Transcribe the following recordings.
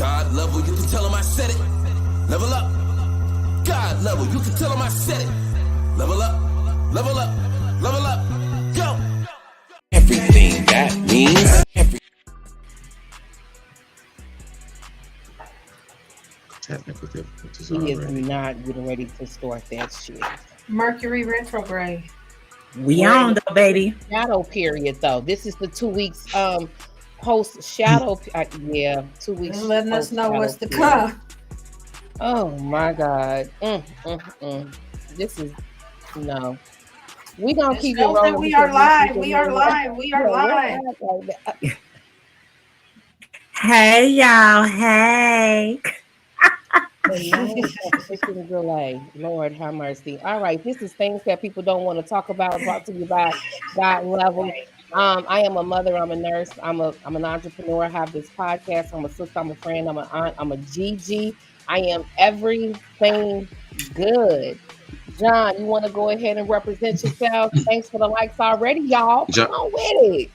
God level, you can tell him I said it. Level up. God level, you can tell him I said it. Level up, level up, level up, go. Everything that means. Technical difficulties. He is not getting ready to start that shit. Mercury retrograde. We on though, baby. Shadow period though. This is the 2 weeks post shadow. 2 weeks. Letting us know what's to come. Oh my God. This is no. We gonna keep it rolling. We are live. We are live. We are live. Hey y'all. Hey. Lord have mercy. All right, this is things that people don't want to talk about. Brought to you by God Level. I am a mother. I'm a nurse. I'm an entrepreneur. I have this podcast. I'm a sister. I'm a friend. I'm an aunt. I'm a GG. I am everything good. John, you want to go ahead and represent yourself? Thanks for the likes already, y'all. Come on with it.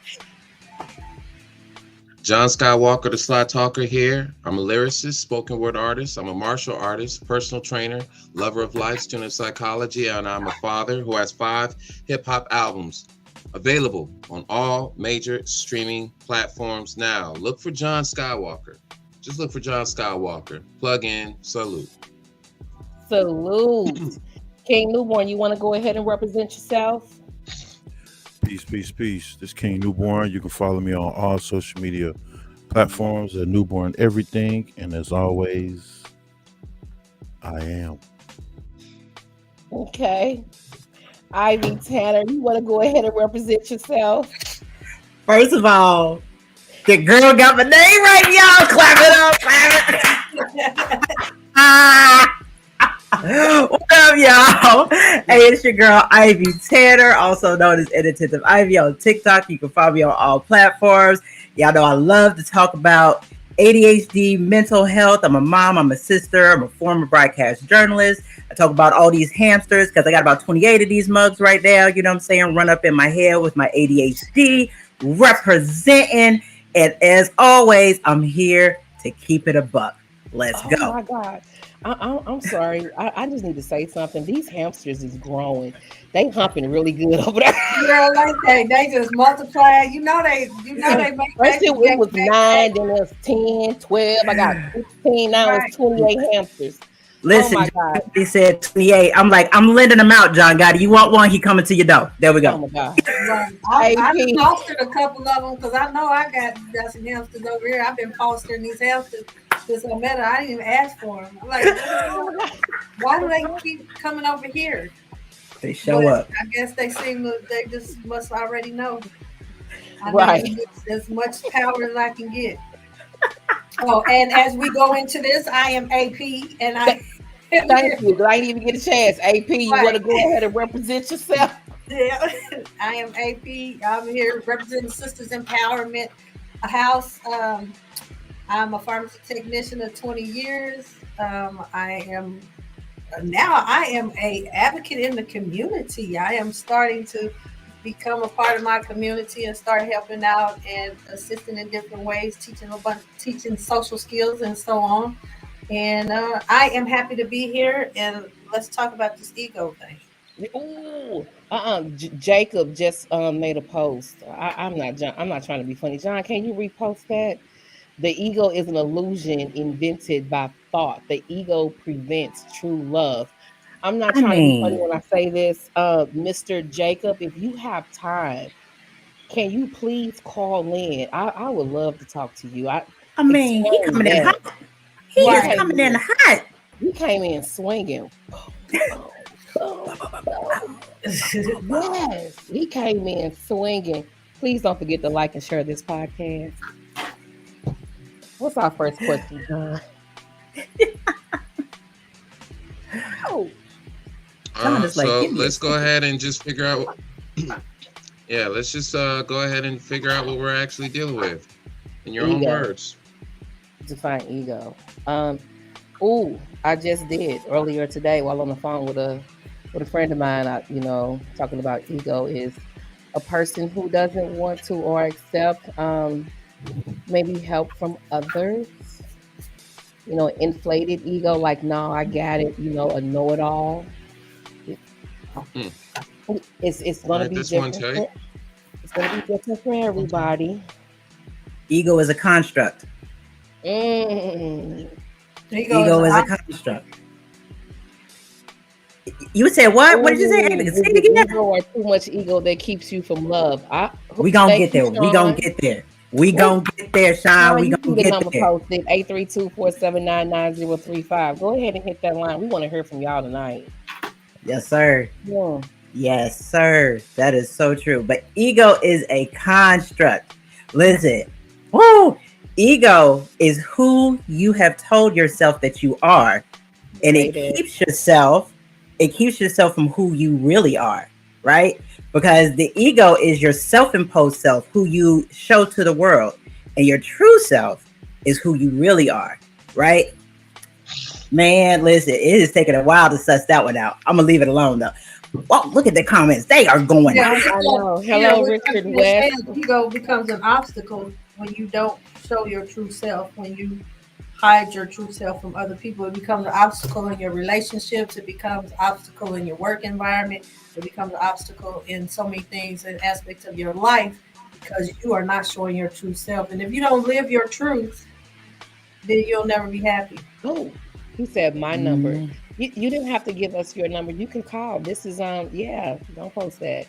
John Skywalker, the Sly Talker here. I'm a lyricist, spoken word artist. I'm a martial artist, personal trainer, lover of life, student of psychology, and I'm a father who has 5 hip-hop albums available on all major streaming platforms now. Look for John Skywalker. Just look for John Skywalker. Plug in. Salute. Salute. King Newborn, you want to go ahead and represent yourself? Peace, peace, peace. This is King Newborn. You can follow me on all social media platforms at Newborn Everything. And as always, I am. Okay. Ivy Tanner, you want to go ahead and represent yourself? First of all, the girl got my name right, y'all. Clap it up. Clap it. What up, y'all? Hey, it's your girl Ivy Tanner, also known as Inattentive Ivy on TikTok. You can follow me on all platforms. Y'all know I love to talk about ADHD, mental health. I'm a mom, I'm a sister, I'm a former broadcast journalist. I talk about all these hamsters because I got about 28 of these mugs right now, you know what I'm saying, run up in my head with my ADHD, representing. And as always, I'm here to keep it a buck. Let's go. Oh my God. I'm sorry. I just need to say something. These hamsters is growing. They humping really good over there. Girl, they just multiply. You know they make. First it was 9, then it was 10, 12. I got 15. Now it's 28 hamsters. Listen, oh my God. He said 28. I'm like, I'm lending them out, John Gotti. You want one? He coming to your door. There we go. Oh my God. I fostered a couple of them because I know I got some hamsters over here. I've been fostering these hamsters since I met her. I didn't even ask for them. I'm like, why do they keep coming over here? They show up. I guess they just must already know. I need as much power as I can get. Oh, and as we go into this, I am AP, and I thank you. I didn't even get a chance. AP, you want to go ahead and represent yourself? Yeah, I am AP. I'm here representing Sisters Empowerment House. I'm a pharmacy technician of 20 years. I am a advocate in the community. I am starting to become a part of my community and start helping out and assisting in different ways, teaching social skills and so on. And I am happy to be here, and let's talk about this ego thing. Ooh, Jacob just made a post. I'm not trying to be funny. John, can you repost that? The ego is an illusion invented by thought. The ego prevents true love. I'm not trying to be funny when I say this. Mr. Jacob, if you have time, can you please call in? I would love to talk to you. He coming in hot. He is coming in hot. He came in swinging. Yes, he came in swinging. Please don't forget to like and share this podcast. What's our first question, John? So let's go ahead and just figure out. Yeah, let's just go ahead and figure out what we're actually dealing with in your own words. Define ego. I just did earlier today while on the phone with a friend of mine. Talking about ego is a person who doesn't want to or accept maybe help from others. Inflated ego, like, no, I got it, a know-it-all. Hmm. It's All gonna right, be this one different. take. It's gonna be different for everybody. Ego is a construct. Mm. Ego is a construct. You said what? What did you say? Say Is it it again. ego or too much ego that keeps you from love? We gonna Thank get you, there. We gonna Sean. get there. We Ooh, gonna get there, Sean. Sean, We you gonna see the get number there. posted 832-479-9035. Go ahead and hit that line. We want to hear from y'all tonight. Yes, sir. Yeah. Yes, sir. That is so true. But ego is a construct. Listen, woo, ego is who you have told yourself that you are, and it keeps yourself from who you really are, right? Because the ego is your self-imposed self, who you show to the world, and your true self is who you really are, right? Man, listen, it is taking a while to suss that one out. I'm gonna leave it alone though. Oh, look at the comments. They are going. I know. Hello, Richard West. Ego becomes an obstacle when you don't show your true self, when you hide your true self from other people. It becomes an obstacle in your relationships. It becomes an obstacle in your work environment. It becomes an obstacle in so many things and aspects of your life because you are not showing your true self. And if you don't live your truth, then you'll never be happy. Oh, he said my number. You didn't have to give us your number. You can call. This is yeah. Don't post that.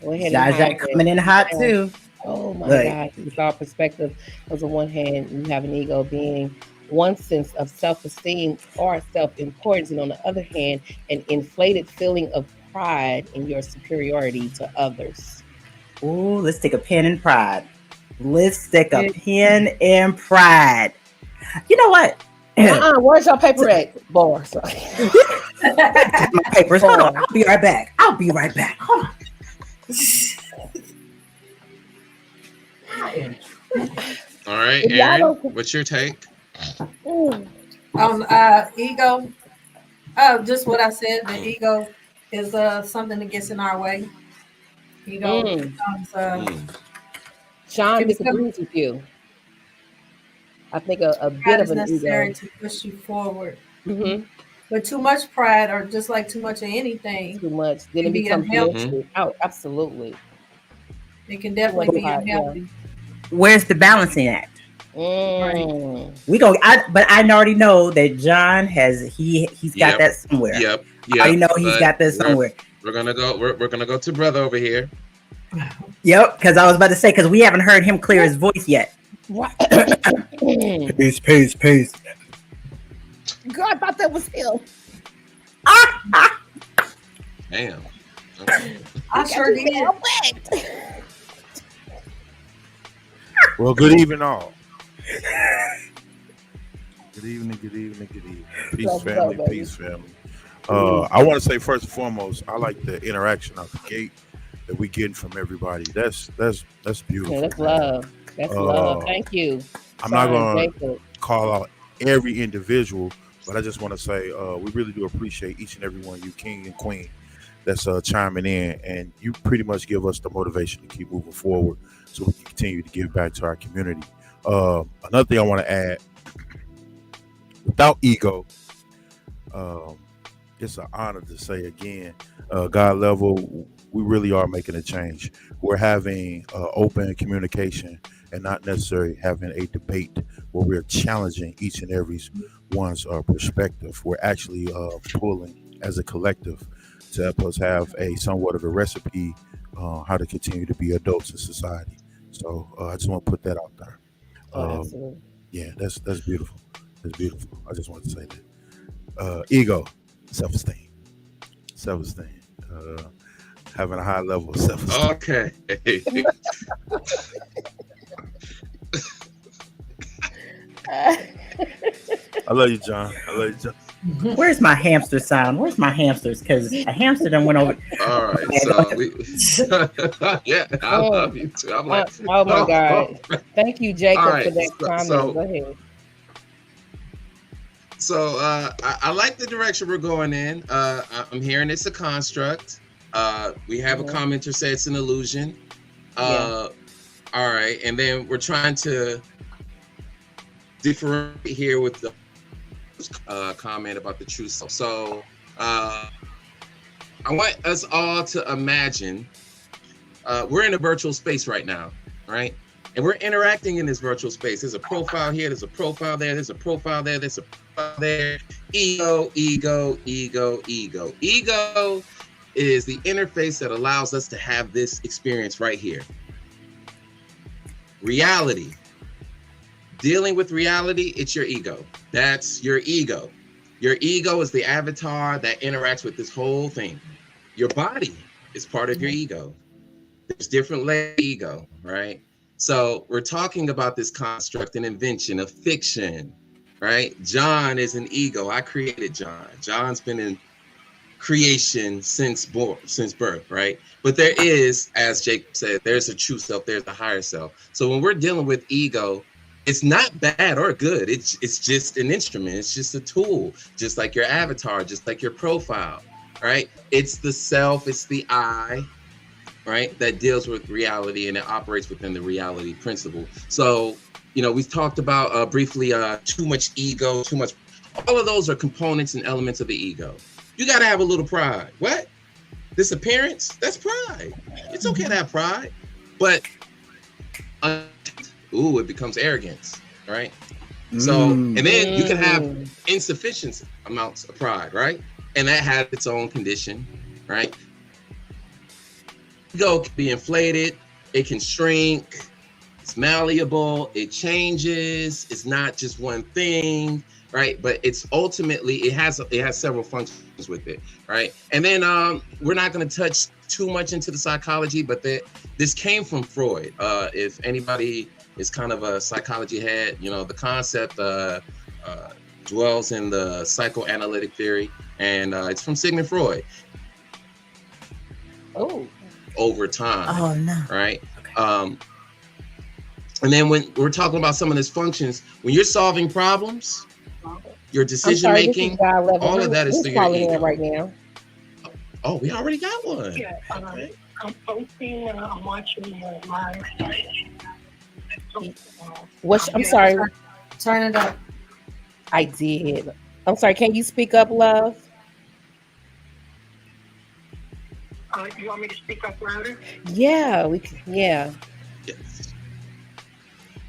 Go ahead and Jaja coming in hot too. Oh my God! It's all perspective. Because on one hand, you have an ego being one sense of self-esteem or self-importance, and on the other hand, an inflated feeling of pride in your superiority to others. Ooh, let's take a pen and pride. Let's stick a pen in pride. You know what? Where's your paper at? Bar. My papers. Hold on. I'll be right back. Hold on. All right, Aaron, what's your take? Ego. Just what I said. The ego is something that gets in our way. Ego becomes. Sean disagrees with you. I think a bit of an necessary ego to push you forward. Mm-hmm. But too much pride, or just like too much of anything, too much, then it becomes unhealthy. Oh, absolutely. It can definitely be unhealthy. Yeah. Where's the balancing act? Right. We go, but I already know that John he's got that somewhere. Yep. I know he's got that somewhere. We're gonna go to brother over here. Yep, because I was about to say, because we haven't heard him clear his voice yet. Peace. God, I thought that was him. Damn. Okay. I sure did. Well, good evening, all. Good evening. Peace, family. I want to say first and foremost, I like the interaction out the gate that we getting from everybody. That's beautiful. Yeah, that's love. That's love. Thank you. I'm not going to call out every individual, but I just want to say we really do appreciate each and every one of you, king and queen, that's chiming in, and you pretty much give us the motivation to keep moving forward so we can continue to give back to our community. Another thing I want to add, without ego, it's an honor to say again, God level, we really are making a change. We're having open communication and not necessarily having a debate where we're challenging each and every one's perspective. We're actually pulling as a collective to help us have a somewhat of a recipe how to continue to be adults in society. So I just want to put that out there. Absolutely. Yeah, that's beautiful. That's beautiful. I just want to say that. Ego, self-esteem. Having a high level of self-esteem. Okay. I love you, John. Where's my hamster sound? Where's my hamsters? Because a hamster done went over. All right, so yeah, I love you too. I'm like, oh my God! Thank you, Jacob, for that comment. Go ahead. So I like the direction we're going in. I'm hearing it's a construct. We have a commenter say it's an illusion. All right, and then we're trying to differentiate here with the comment about the true self. So I want us all to imagine we're in a virtual space right now, right? And we're interacting in this virtual space. There's a profile here, there's a profile there, there's a profile there, there's a profile there. Ego, ego, ego, ego. Ego is the interface that allows us to have this experience right here. Reality. Dealing with reality, it's your ego. That's your ego. Your ego is the avatar that interacts with this whole thing. Your body is part of your ego. There's different layers of ego, right? So we're talking about this construct, an invention, a fiction, right? John is an ego. I created John. John's been in creation since birth, right? But there is, as Jacob said, there's a true self, there's a higher self. So when we're dealing with ego, it's not bad or good. It's just an instrument. It's just a tool, just like your avatar, just like your profile, right? It's the self, it's the I, right? That deals with reality and it operates within the reality principle. So, you know, we've talked about briefly too much ego, too much. All of those are components and elements of the ego. You got to have a little pride. What? This appearance? That's pride. It's okay to have pride, but it becomes arrogance, right? So, and then you can have insufficient amounts of pride, right? And that has its own condition, right? Ego can be inflated, it can shrink, it's malleable, it changes, it's not just one thing, right? But it's ultimately, it has several functions with it, right? And then we're not going to touch too much into the psychology, but this came from Freud. If anybody is kind of a psychology head, you know, the concept dwells in the psychoanalytic theory, and it's from Sigmund Freud. Oh. Over time. Oh no. Right. Okay. And then when we're talking about some of these functions, when you're solving problems, your decision making, all of that is through your ego. Right now. Oh, we already got one. Yeah, okay. I'm posting. I'm watching live. I'm sorry. Turn it up. I did. I'm sorry. Can you speak up, love? You want me to speak up louder? Yeah, we can. Yeah. Yes.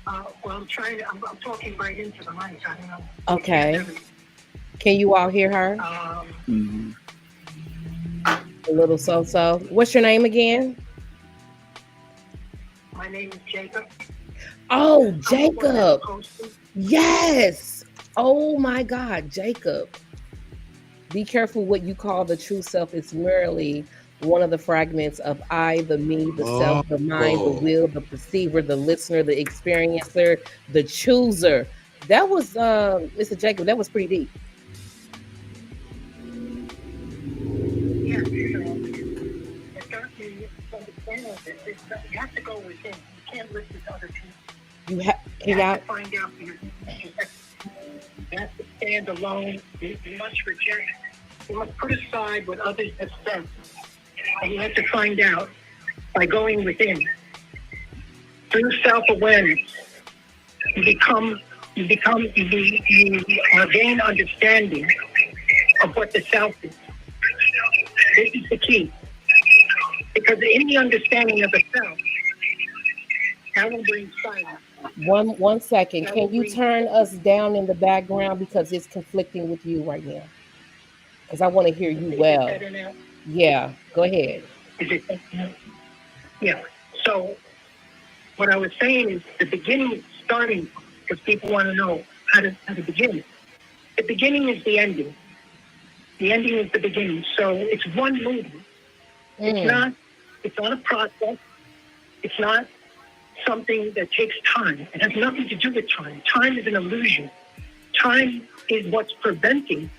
Well, I'm trying to. I'm talking right into the mic. I don't know. Okay. Can you all hear her? A little so. What's your name again? My name is Jacob. Oh, Jacob. Yes. Oh my God, Jacob. Be careful what you call the true self. It's merely one of the fragments of I, the me, the self, the mind, the will, the perceiver, the listener, the experiencer, the chooser. That was, Mr. Jacob, that was pretty deep. Yeah, it got me to understand that you have to go within. You can't listen to other people. You have to find out for yourself. You have to stand alone. You must reject. You must put aside what others have said. And you have to find out by going within. Through self-awareness, you gain understanding of what the self is. This is the key. Because in the understanding of the self, that will bring silence. One second. Can you turn us down in the background because it's conflicting with you right now? Because I want to hear you well. Yeah, go ahead. Yeah. So what I was saying is the beginning, starting, because people want to know how to begin. The beginning is the ending. The ending is the beginning. So it's one movement. It's not a process. It's not something that takes time. It has nothing to do with time. Time is an illusion. Time is what's preventing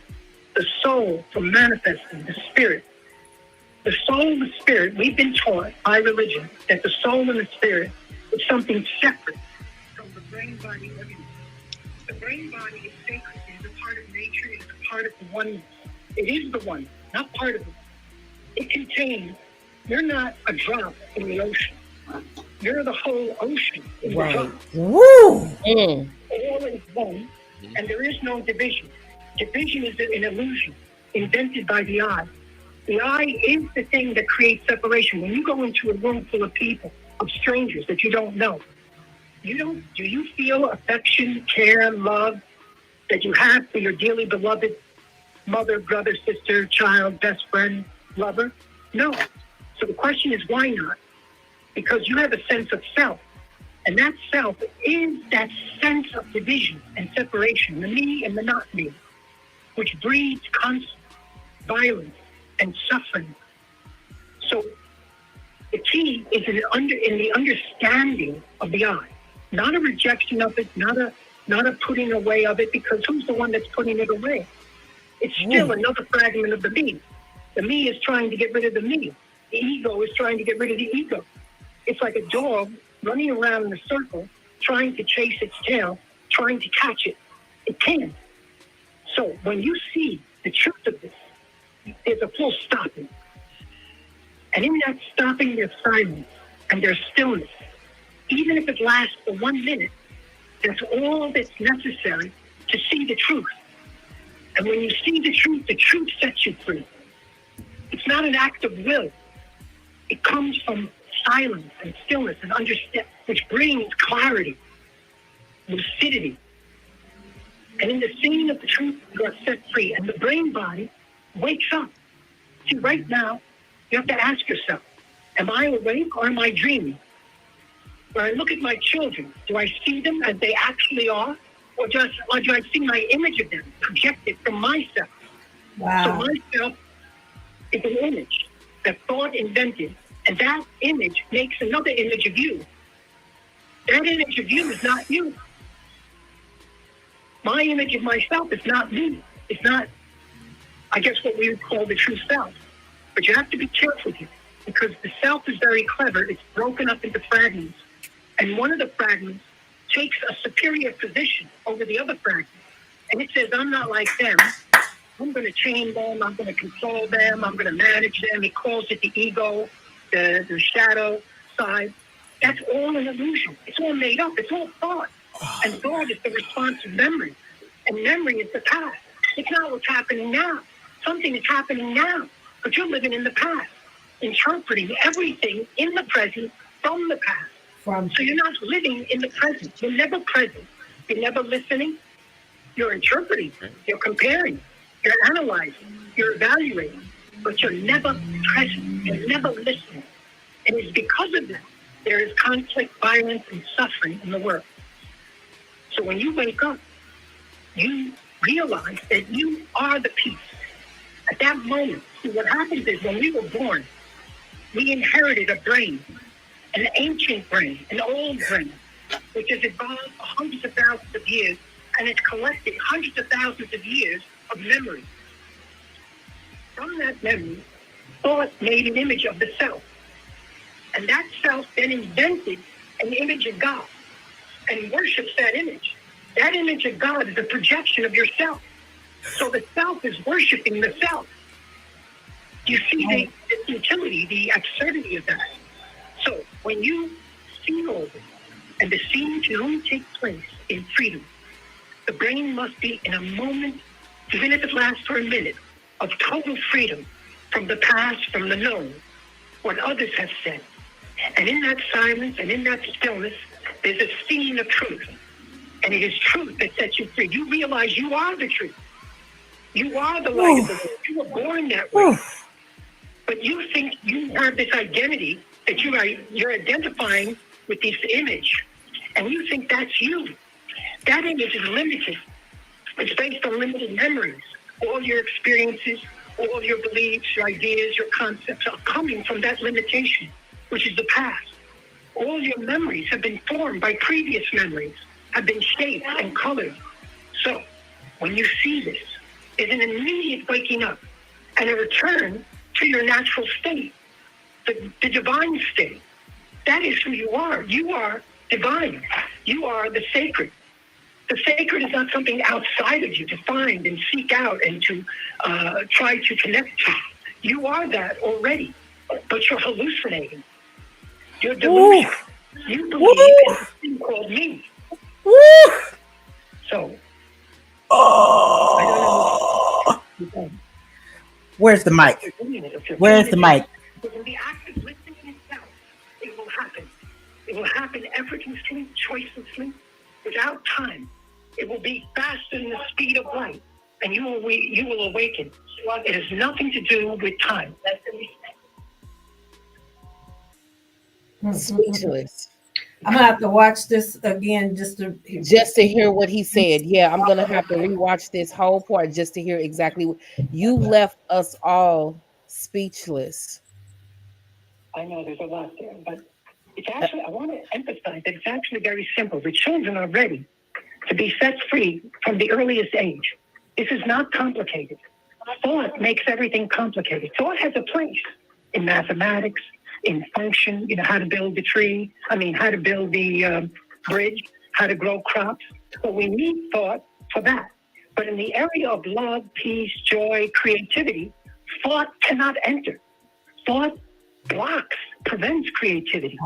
the soul from manifesting, the spirit. The soul and the spirit, we've been taught by religion that the soul and the spirit is something separate from the brain-body organism. The brain-body is sacred. It is a part of nature. It is a part of the oneness. It is the one, not part of it. It contains, you're not a drop in the ocean. You're the whole ocean in the drop. Woo! All is one, and there is no division. Division is an illusion invented by the eye. The eye is the thing that creates separation. When you go into a room full of people, of strangers that you don't know, do you feel affection, care, love that you have for your dearly beloved mother, brother, sister, child, best friend, lover? No. So the question is, why not? Because you have a sense of self. And that self is that sense of division and separation, the me and the not me, which breeds constant violence and suffering. So the key is in the understanding of the I, not a rejection of it, not a putting away of it, because who's the one that's putting it away? It's still another fragment of the me. The me is trying to get rid of the me. The ego is trying to get rid of the ego. It's like a dog running around in a circle, trying to chase its tail, trying to catch it. It can't. So when you see the truth of this, there's a full stopping. And in that stopping, there's silence and there's stillness. Even if it lasts for 1 minute, that's all that's necessary to see the truth. And when you see the truth sets you free. It's not an act of will. It comes from silence and stillness and understand, which brings clarity, lucidity. And in the seeing of the truth, you are set free. And the brain body wakes up. See, right now, you have to ask yourself, am I awake or am I dreaming? When I look at my children, do I see them as they actually are? Or do I see my image of them projected from myself? Wow. So myself is an image that thought invented, and that image makes another image of you. That image of you is not you. My image of myself is not me. It's not, I guess, what we would call the true self. But you have to be careful here, because the self is very clever. It's broken up into fragments. And one of the fragments takes a superior position over the other fragment. And it says, I'm not like them. I'm going to chain them. I'm going to control them. I'm going to manage them. It calls it the ego, the shadow side. That's all an illusion. It's all made up. It's all thought. And thought is the response of memory. And memory is the past. It's not what's happening now. Something is happening now. But you're living in the past, interpreting everything in the present from the past. So you're not living in the present. You're never present. You're never listening. You're interpreting. You're comparing. You're analyzing. You're evaluating. But you're never present. You're never listening. And it's because of that there is conflict, violence, and suffering in the world. So when you wake up, you realize that you are the peace. At that moment, see, what happens is when we were born, we inherited a brain, an ancient brain, an old brain, which has evolved hundreds of thousands of years, and it's collected hundreds of thousands of years of memory. From that memory, thought made an image of the self. And that self then invented an image of God and worships that image. That image of God is a projection of yourself. So the self is worshiping the self. You see the futility, the absurdity of that. So when you see all this, and the seeing can only take place in freedom, the brain must be in a moment, even if it lasts for a minute, of total freedom from the past, from the known, what others have said. And in that silence and in that stillness, there's a seeing of truth. And it is truth that sets you free. You realize you are the truth. You are the light of the world. You were born that way. But you think you have this identity that you're identifying with this image. And you think that's you. That image is limited. It's based on limited memories. All your experiences, all your beliefs, your ideas, your concepts are coming from that limitation, which is the past. All your memories have been formed by previous memories, have been shaped and colored. So when you see this, there's an immediate waking up and a return to your natural state, the divine state. That is who you are. You are divine. You are the sacred. The sacred is not something outside of you to find and seek out and to try to connect to. You are that already, but you're hallucinating. You're delusional. You believe in a thing called me. So, I don't know Where's the mic? Where's the mic? Because in the act of listening itself, it will happen. It will happen effortlessly, choicelessly, without time. It will be faster than the speed of light, and you will awaken. It has nothing to do with time. Speechless. I'm gonna have to watch this again just to hear what he said. Yeah, I'm gonna have to rewatch this whole part just to hear exactly what you left us all speechless. I know there's a lot there, but it's actually, I want to emphasize that it's actually very simple. The children are ready to be set free from the earliest age. This is not complicated. Thought makes everything complicated. Thought has a place in mathematics, in function, how to build the tree, how to build the bridge, how to grow crops. So we need thought for that. But in the area of love, peace, joy, creativity, thought cannot enter. Thought blocks, prevents creativity.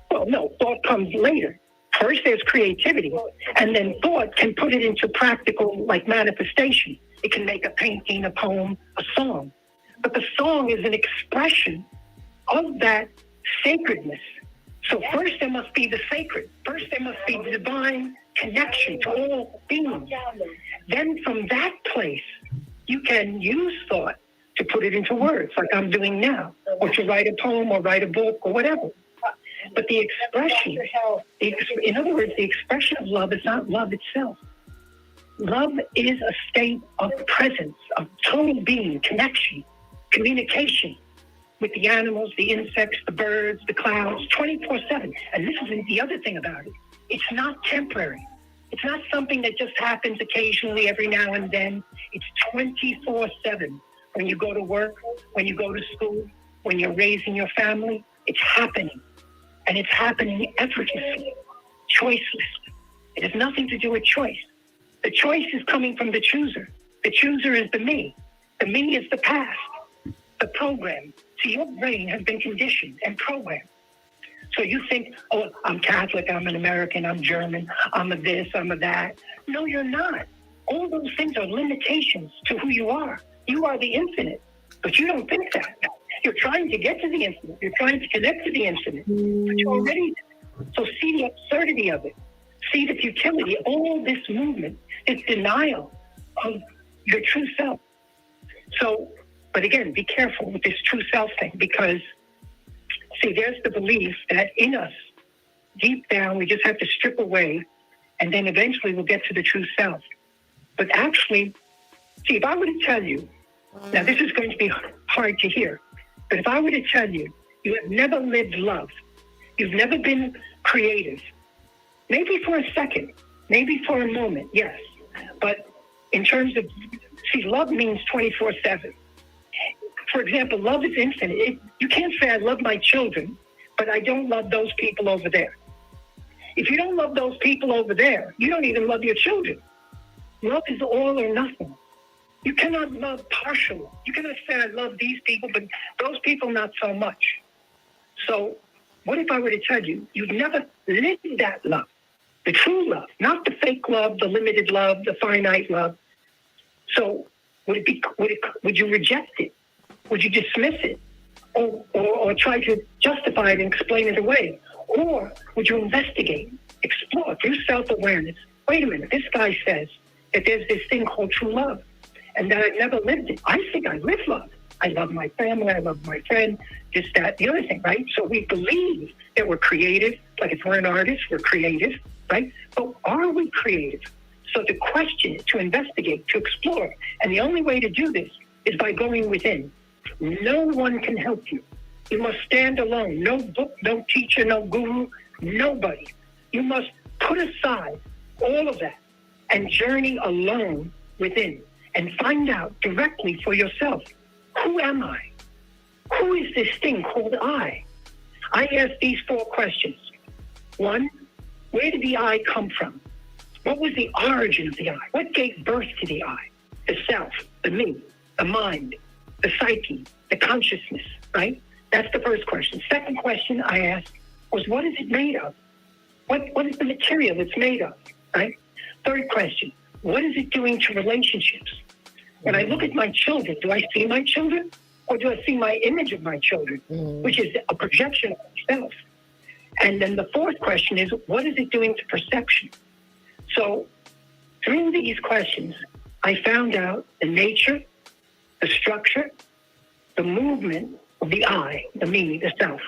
Well, no, thought comes later. First there's creativity, and then thought can put it into practical, manifestation. It can make a painting, a poem, a song. But the song is an expression of that sacredness. So first there must be the sacred. First there must be the divine connection to all beings. Then from that place, you can use thought to put it into words, like I'm doing now, or to write a poem or write a book or whatever. But the expression, in other words, the expression of love is not love itself. Love is a state of presence, of total being, connection, communication with the animals, the insects, the birds, the clouds, 24/7. And this is the other thing about it. It's not temporary. It's not something that just happens occasionally every now and then. It's 24/7. When you go to work, when you go to school, when you're raising your family, it's happening. And it's happening effortlessly, choicelessly. It has nothing to do with choice. The choice is coming from the chooser. The chooser is the me. The me is the past, the program. So your brain has been conditioned and programmed. So you think, oh, I'm Catholic, I'm an American, I'm German, I'm a this, I'm a that. No, you're not. All those things are limitations to who you are. You are the infinite, but you don't think that. You're trying to get to the infinite. You're trying to connect to the infinite, but you're already there. So see the absurdity of it. See the futility. All this movement is denial of your true self. So, but again, be careful with this true self thing, because see, there's the belief that in us, deep down, we just have to strip away, and then eventually we'll get to the true self. But actually, see, if I were to tell you, now this is going to be hard to hear, but if I were to tell you, you have never lived love, you've never been creative, maybe for a second, maybe for a moment, yes. But in terms of, see, love means 24/7. For example, love is infinite. You can't say I love my children, but I don't love those people over there. If you don't love those people over there, you don't even love your children. Love is all or nothing. You cannot love partially. You cannot say I love these people, but those people not so much. So what if I were to tell you, you've never lived that love, the true love, not the fake love, the limited love, the finite love. So would you reject it? Would you dismiss it? Or try to justify it and explain it away? Or would you investigate, explore through self-awareness? Wait a minute, this guy says that there's this thing called true love, and that I've never lived it. I think I live love. I love my family, I love my friend, this, that, the other thing, right? So we believe that we're creative, like if we're an artist, we're creative, right? But are we creative? So to question, to investigate, to explore, and the only way to do this is by going within. No one can help you. You must stand alone. No book, no teacher, no guru, nobody. You must put aside all of that and journey alone within and find out directly for yourself, who am I? Who is this thing called I? I ask these 4 questions. 1, where did the I come from? What was the origin of the I? What gave birth to the I? The self, the me, the mind, the psyche, the consciousness, right? That's the first question. Second question I asked was, what is it made of? What is the material it's made of, right? Third question, what is it doing to relationships? When I look at my children, do I see my children? Or do I see my image of my children, which is a projection of myself? And then the fourth question is, what is it doing to perception? So through these questions, I found out the nature, the structure, the movement of the I, the me, the self.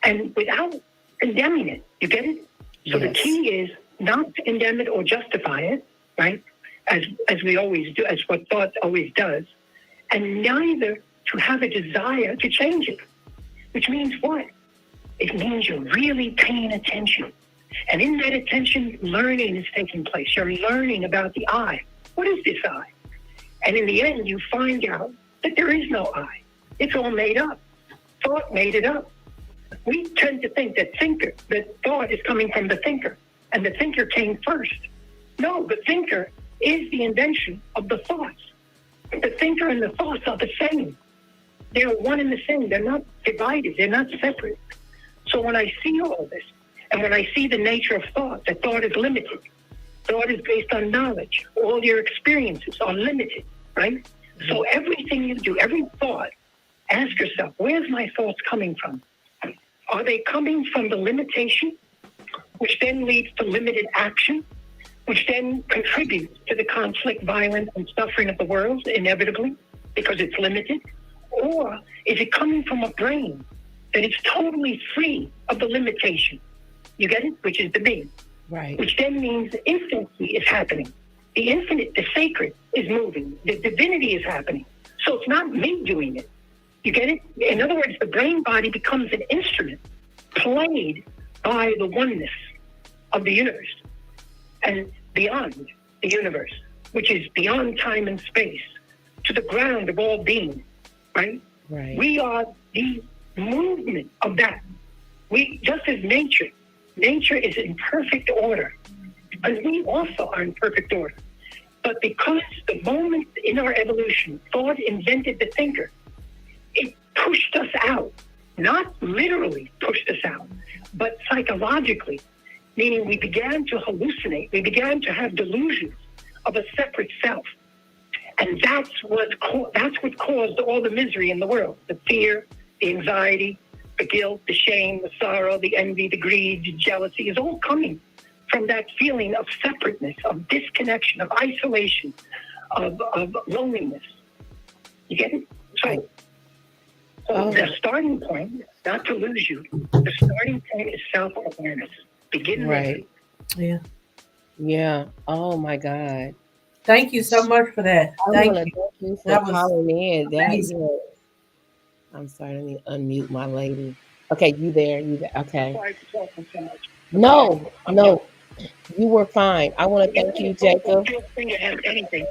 And without condemning it, you get it? So the key is not to condemn it or justify it, right? As we always do, as what thought always does. And neither to have a desire to change it. Which means what? It means you're really paying attention. And in that attention, learning is taking place. You're learning about the I. What is this I? And in the end, you find out that there is no I. It's all made up. Thought made it up. We tend to think that thought is coming from the thinker, and the thinker came first. No, the thinker is the invention of the thoughts. The thinker and the thoughts are the same. They're one and the same. They're not divided. They're not separate. So when I see all this, and when I see the nature of thought, that thought is limited. Thought is based on knowledge. All your experiences are limited, right? So everything you do, every thought, ask yourself, where's my thoughts coming from? Are they coming from the limitation, which then leads to limited action, which then contributes to the conflict, violence, and suffering of the world, inevitably, because it's limited? Or is it coming from a brain that is totally free of the limitation? You get it? Which is the me. Right. Which then means the infinity is happening. The infinite, the sacred, is moving. The divinity is happening. So it's not me doing it. You get it? In other words, the brain body becomes an instrument played by the oneness of the universe and beyond the universe, which is beyond time and space, to the ground of all being, right? Right. We are the movement of that. We, just as nature is in perfect order, and we also are in perfect order. But because the moment in our evolution, thought invented the thinker, it pushed us out, not literally pushed us out, but psychologically, meaning we began to hallucinate, we began to have delusions of a separate self. And that's what caused all the misery in the world, the fear, the anxiety, the guilt, the shame, the sorrow, the envy, the greed, the jealousy is all coming from that feeling of separateness, of disconnection, of isolation, of loneliness. You get it? So the starting point, not to lose you, the starting point is self-awareness. Begin Right. with. Yeah. Oh my God. Thank you so much for that. Thank Thank you. you for That was calling in. amazing. I'm sorry, let me unmute my lady. Okay, you there? Okay. Sorry for talking so much. No, you were fine. I want to thank you, Jacob. Feel free to ask anything.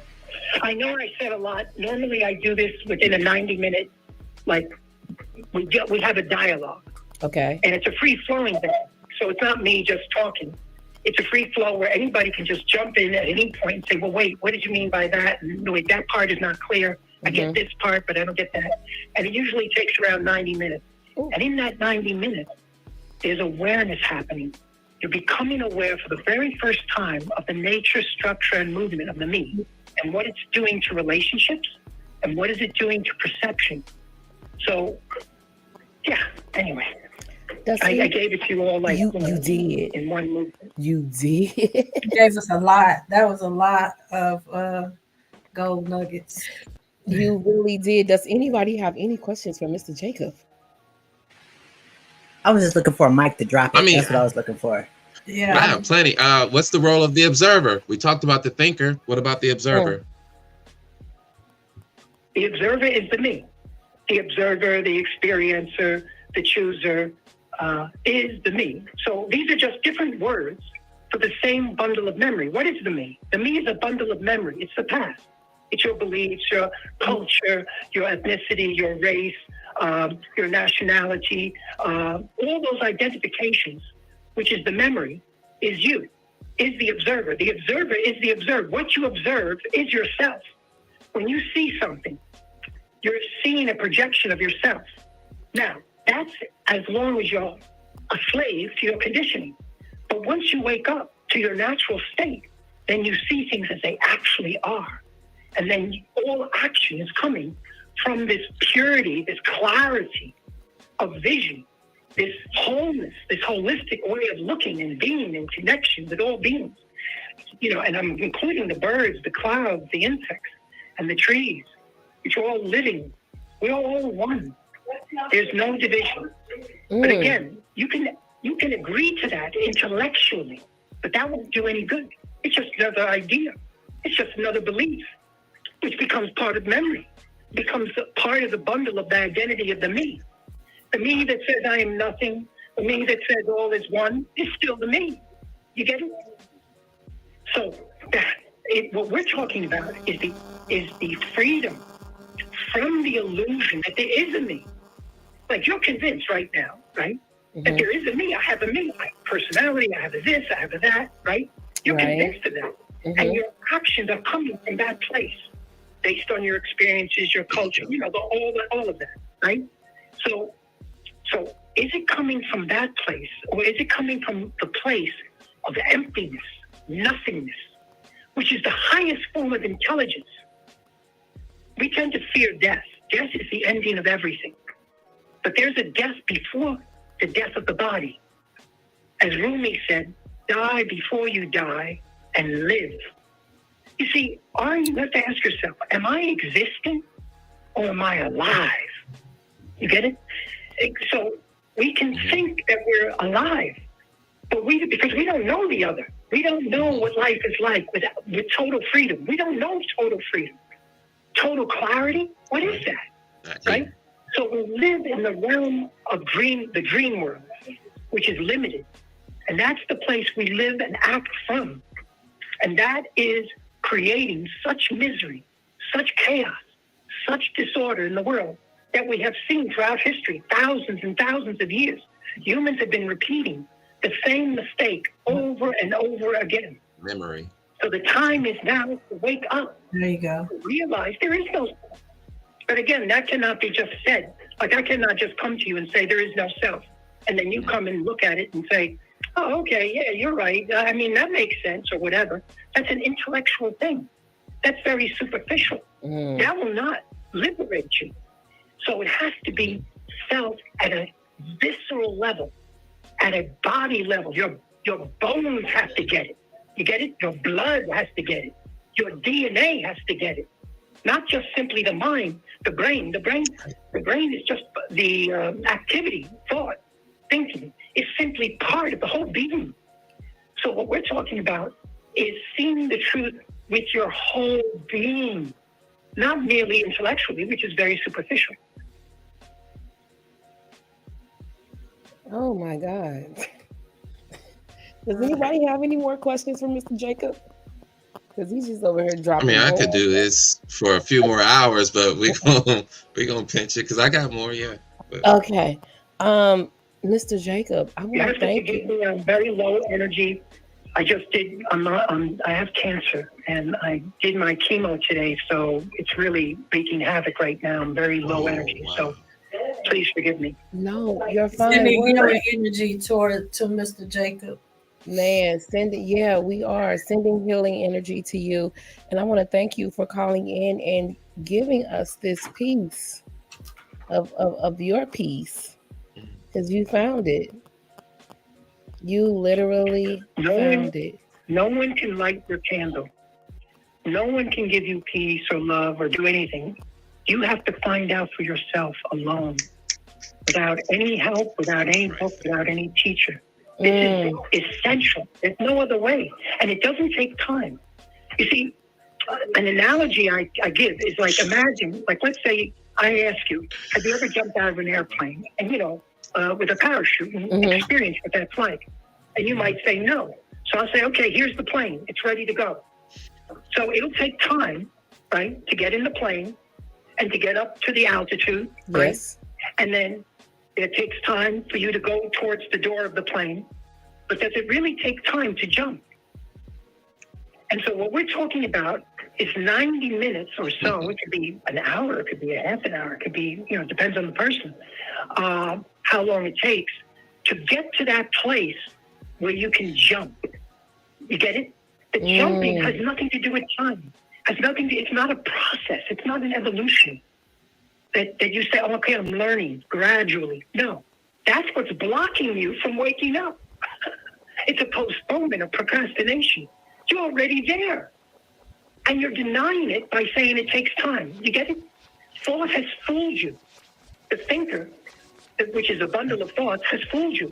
I know I said a lot. Normally I do this within a 90-minute, like we have a dialogue. Okay. And it's a free-flowing thing. So it's not me just talking. It's a free flow where anybody can just jump in at any point and say, well, wait, what did you mean by that? And wait, that part is not clear. I get this part, but I don't get that. And it usually takes around 90 minutes. Ooh. And in that 90 minutes, there's awareness happening. You're becoming aware for the very first time of the nature, structure, and movement of the me, and what it's doing to relationships, and what is it doing to perception. So, yeah, anyway. I gave it to you all like you did in one movement. You did. You gave us a lot. That was a lot of gold nuggets. You really did. Does anybody have any questions for Mr. Jacob? I was just looking for a mic to drop it. That's what I was looking for. Yeah. Wow, plenty. What's the role of the observer? We talked about the thinker. What about the observer? The observer is the me. The observer, the experiencer, the chooser is the me. So these are just different words for the same bundle of memory. What is the me? The me is a bundle of memory. It's the past. It's your beliefs, your culture, your ethnicity, your race, your nationality, all those identifications, which is the memory, is you, is the observer. The observer is the observed. What you observe is yourself. When you see something, you're seeing a projection of yourself. Now, that's as long as you're a slave to your conditioning. But once you wake up to your natural state, then you see things as they actually are. And then all action is coming from this purity, this clarity of vision, this wholeness, this holistic way of looking and being in connection with all beings. And I'm including the birds, the clouds, the insects, and the trees, which are all living. We're all one. There's no division. But again, you can agree to that intellectually, but that won't do any good. It's just another idea. It's just another belief, which becomes part of memory, becomes part of the bundle of the identity of the me. The me that says I am nothing, the me that says all is one, is still the me. You get it? So what we're talking about is the freedom from the illusion that there is a me. Like you're convinced right now, right? That there is a me. I have a me. I have personality. I have a this. I have a that. Right? You're convinced of that, and your actions are coming from that place, based on your experiences, your culture. All of that. Right? So is it coming from that place, or is it coming from the place of emptiness, nothingness, which is the highest form of intelligence? We tend to fear death. Death is the ending of everything. But there's a death before the death of the body. As Rumi said, die before you die and live. You see, you have to ask yourself, am I existing or am I alive? You get it? So we can think that we're alive, but because we don't know the other. We don't know what life is like with total freedom. We don't know total freedom. Total clarity? What is that? Right? So we live in the realm of the dream world, which is limited. And that's the place we live and act from. And that is creating such misery, such chaos, such disorder in the world that we have seen throughout history, thousands and thousands of years. Humans have been repeating the same mistake over and over again. Memory. So the time is now to wake up. There you go. Realize there is no. But again, that cannot be just said. Like I cannot just come to you and say there is no self, and then you come and look at it and say, "Oh, okay, yeah, you're right. I mean, that makes sense," or whatever. That's an intellectual thing. That's very superficial. That will not liberate you. So it has to be felt at a visceral level, at a body level. Your bones have to get it. You get it? Your blood has to get it. Your DNA has to get it. Not just simply the mind, the brain. The brain is just the activity, thought, thinking. It's simply part of the whole being. So what we're talking about is seeing the truth with your whole being, not merely intellectually, which is very superficial. Oh my God. Does anybody have any more questions for Mr. Jacob? Because he's just over here dropping. I could do this for a few more hours, but we're gonna pinch it because I got more. Yeah. But. Okay, Mr. Jacob, I want to thank you. I'm very low energy. I just did. I have cancer, and I did my chemo today, so it's really wreaking havoc right now. I'm very low energy, so please forgive me. No, you're fine. Sending healing energy to Mr. Jacob. Man, we are sending healing energy to you. And I want to thank you for calling in and giving us this piece of your piece, because you found it. You literally found it. No one can light your candle. No one can give you peace or love or do anything. You have to find out for yourself without any help, without any book, without any teacher. This is essential. There's no other way. And it doesn't take time. You see, an analogy I give is like, imagine, like, let's say I ask you, have you ever jumped out of an airplane and, with a parachute and experience what that's like? And you might say no. So I'll say, okay, here's the plane. It's ready to go. So it'll take time, right, to get in the plane and to get up to the altitude, right? Yes. And then it takes time for you to go towards the door of the plane, but does it really take time to jump? And so what we're talking about is 90 minutes or so. It could be an hour, it could be a half an hour, it could be, it depends on the person, how long it takes to get to that place where you can jump. You get it? The jumping has nothing to do with time. It's not a process. It's not an evolution that you say, oh, okay, I'm learning gradually. No, that's what's blocking you from waking up. It's a postponement, a procrastination. You're already there. And you're denying it by saying it takes time. You get it? Thought has fooled you. The thinker, which is a bundle of thoughts, has fooled you.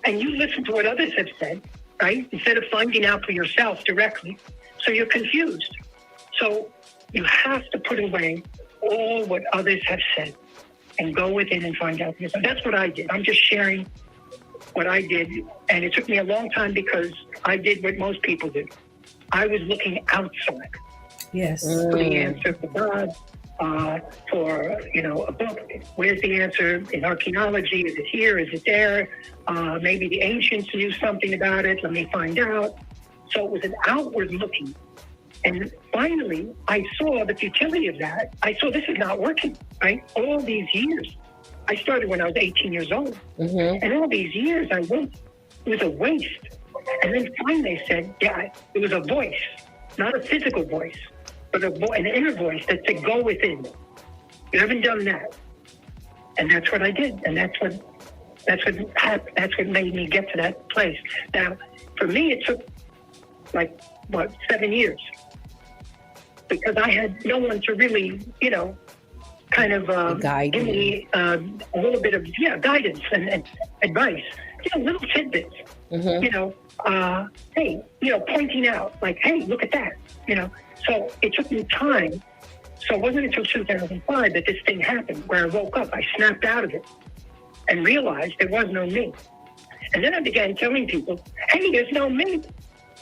And you listen to what others have said, right? Instead of finding out for yourself directly. So you're confused. So you have to put away all what others have said and go within and find out for yourself. That's what I did. I'm just sharing what I did. And it took me a long time because I did what most people do. I was looking outside. Yes. For the answer for God, for, a book. Where's the answer in archaeology? Is it here? Is it there? Maybe the ancients knew something about it. Let me find out. So it was an outward looking. And finally, I saw the futility of that. I saw this is not working, right? All these years. I started when I was 18 years old. And all these years I went. It was a waste. And then finally they said, yeah, it was a voice, not a physical voice, but an inner voice that said, go within. You haven't done that. And that's what I did. And that's what happened. That's what made me get to that place. Now, for me, it took 7 years. Because I had no one to really, kind of give me a little bit of guidance and advice, little tidbits, hey, pointing out like, hey, look at that, So it took me time. So it wasn't until 2005 that this thing happened, where I woke up, I snapped out of it and realized there was no me. And then I began telling people, hey, there's no me,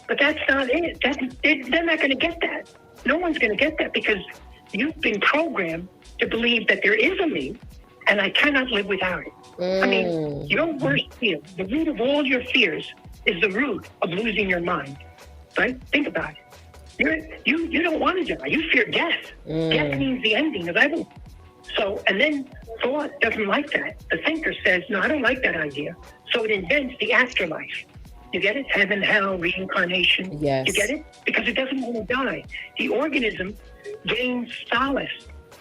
but that's not it. They're not going to get that. No one's going to get that because you've been programmed to believe that there is a me and I cannot live without it. I mean, your worst fear, the root of all your fears is the root of losing your mind, right? Think about it. You don't want to die. You fear death. Death means the ending of everything. So, and then thought doesn't like that. The thinker says, no, I don't like that idea. So it invents the afterlife. You get it? Heaven, hell, reincarnation. Yes. You get it? Because it doesn't want to die. The organism gains solace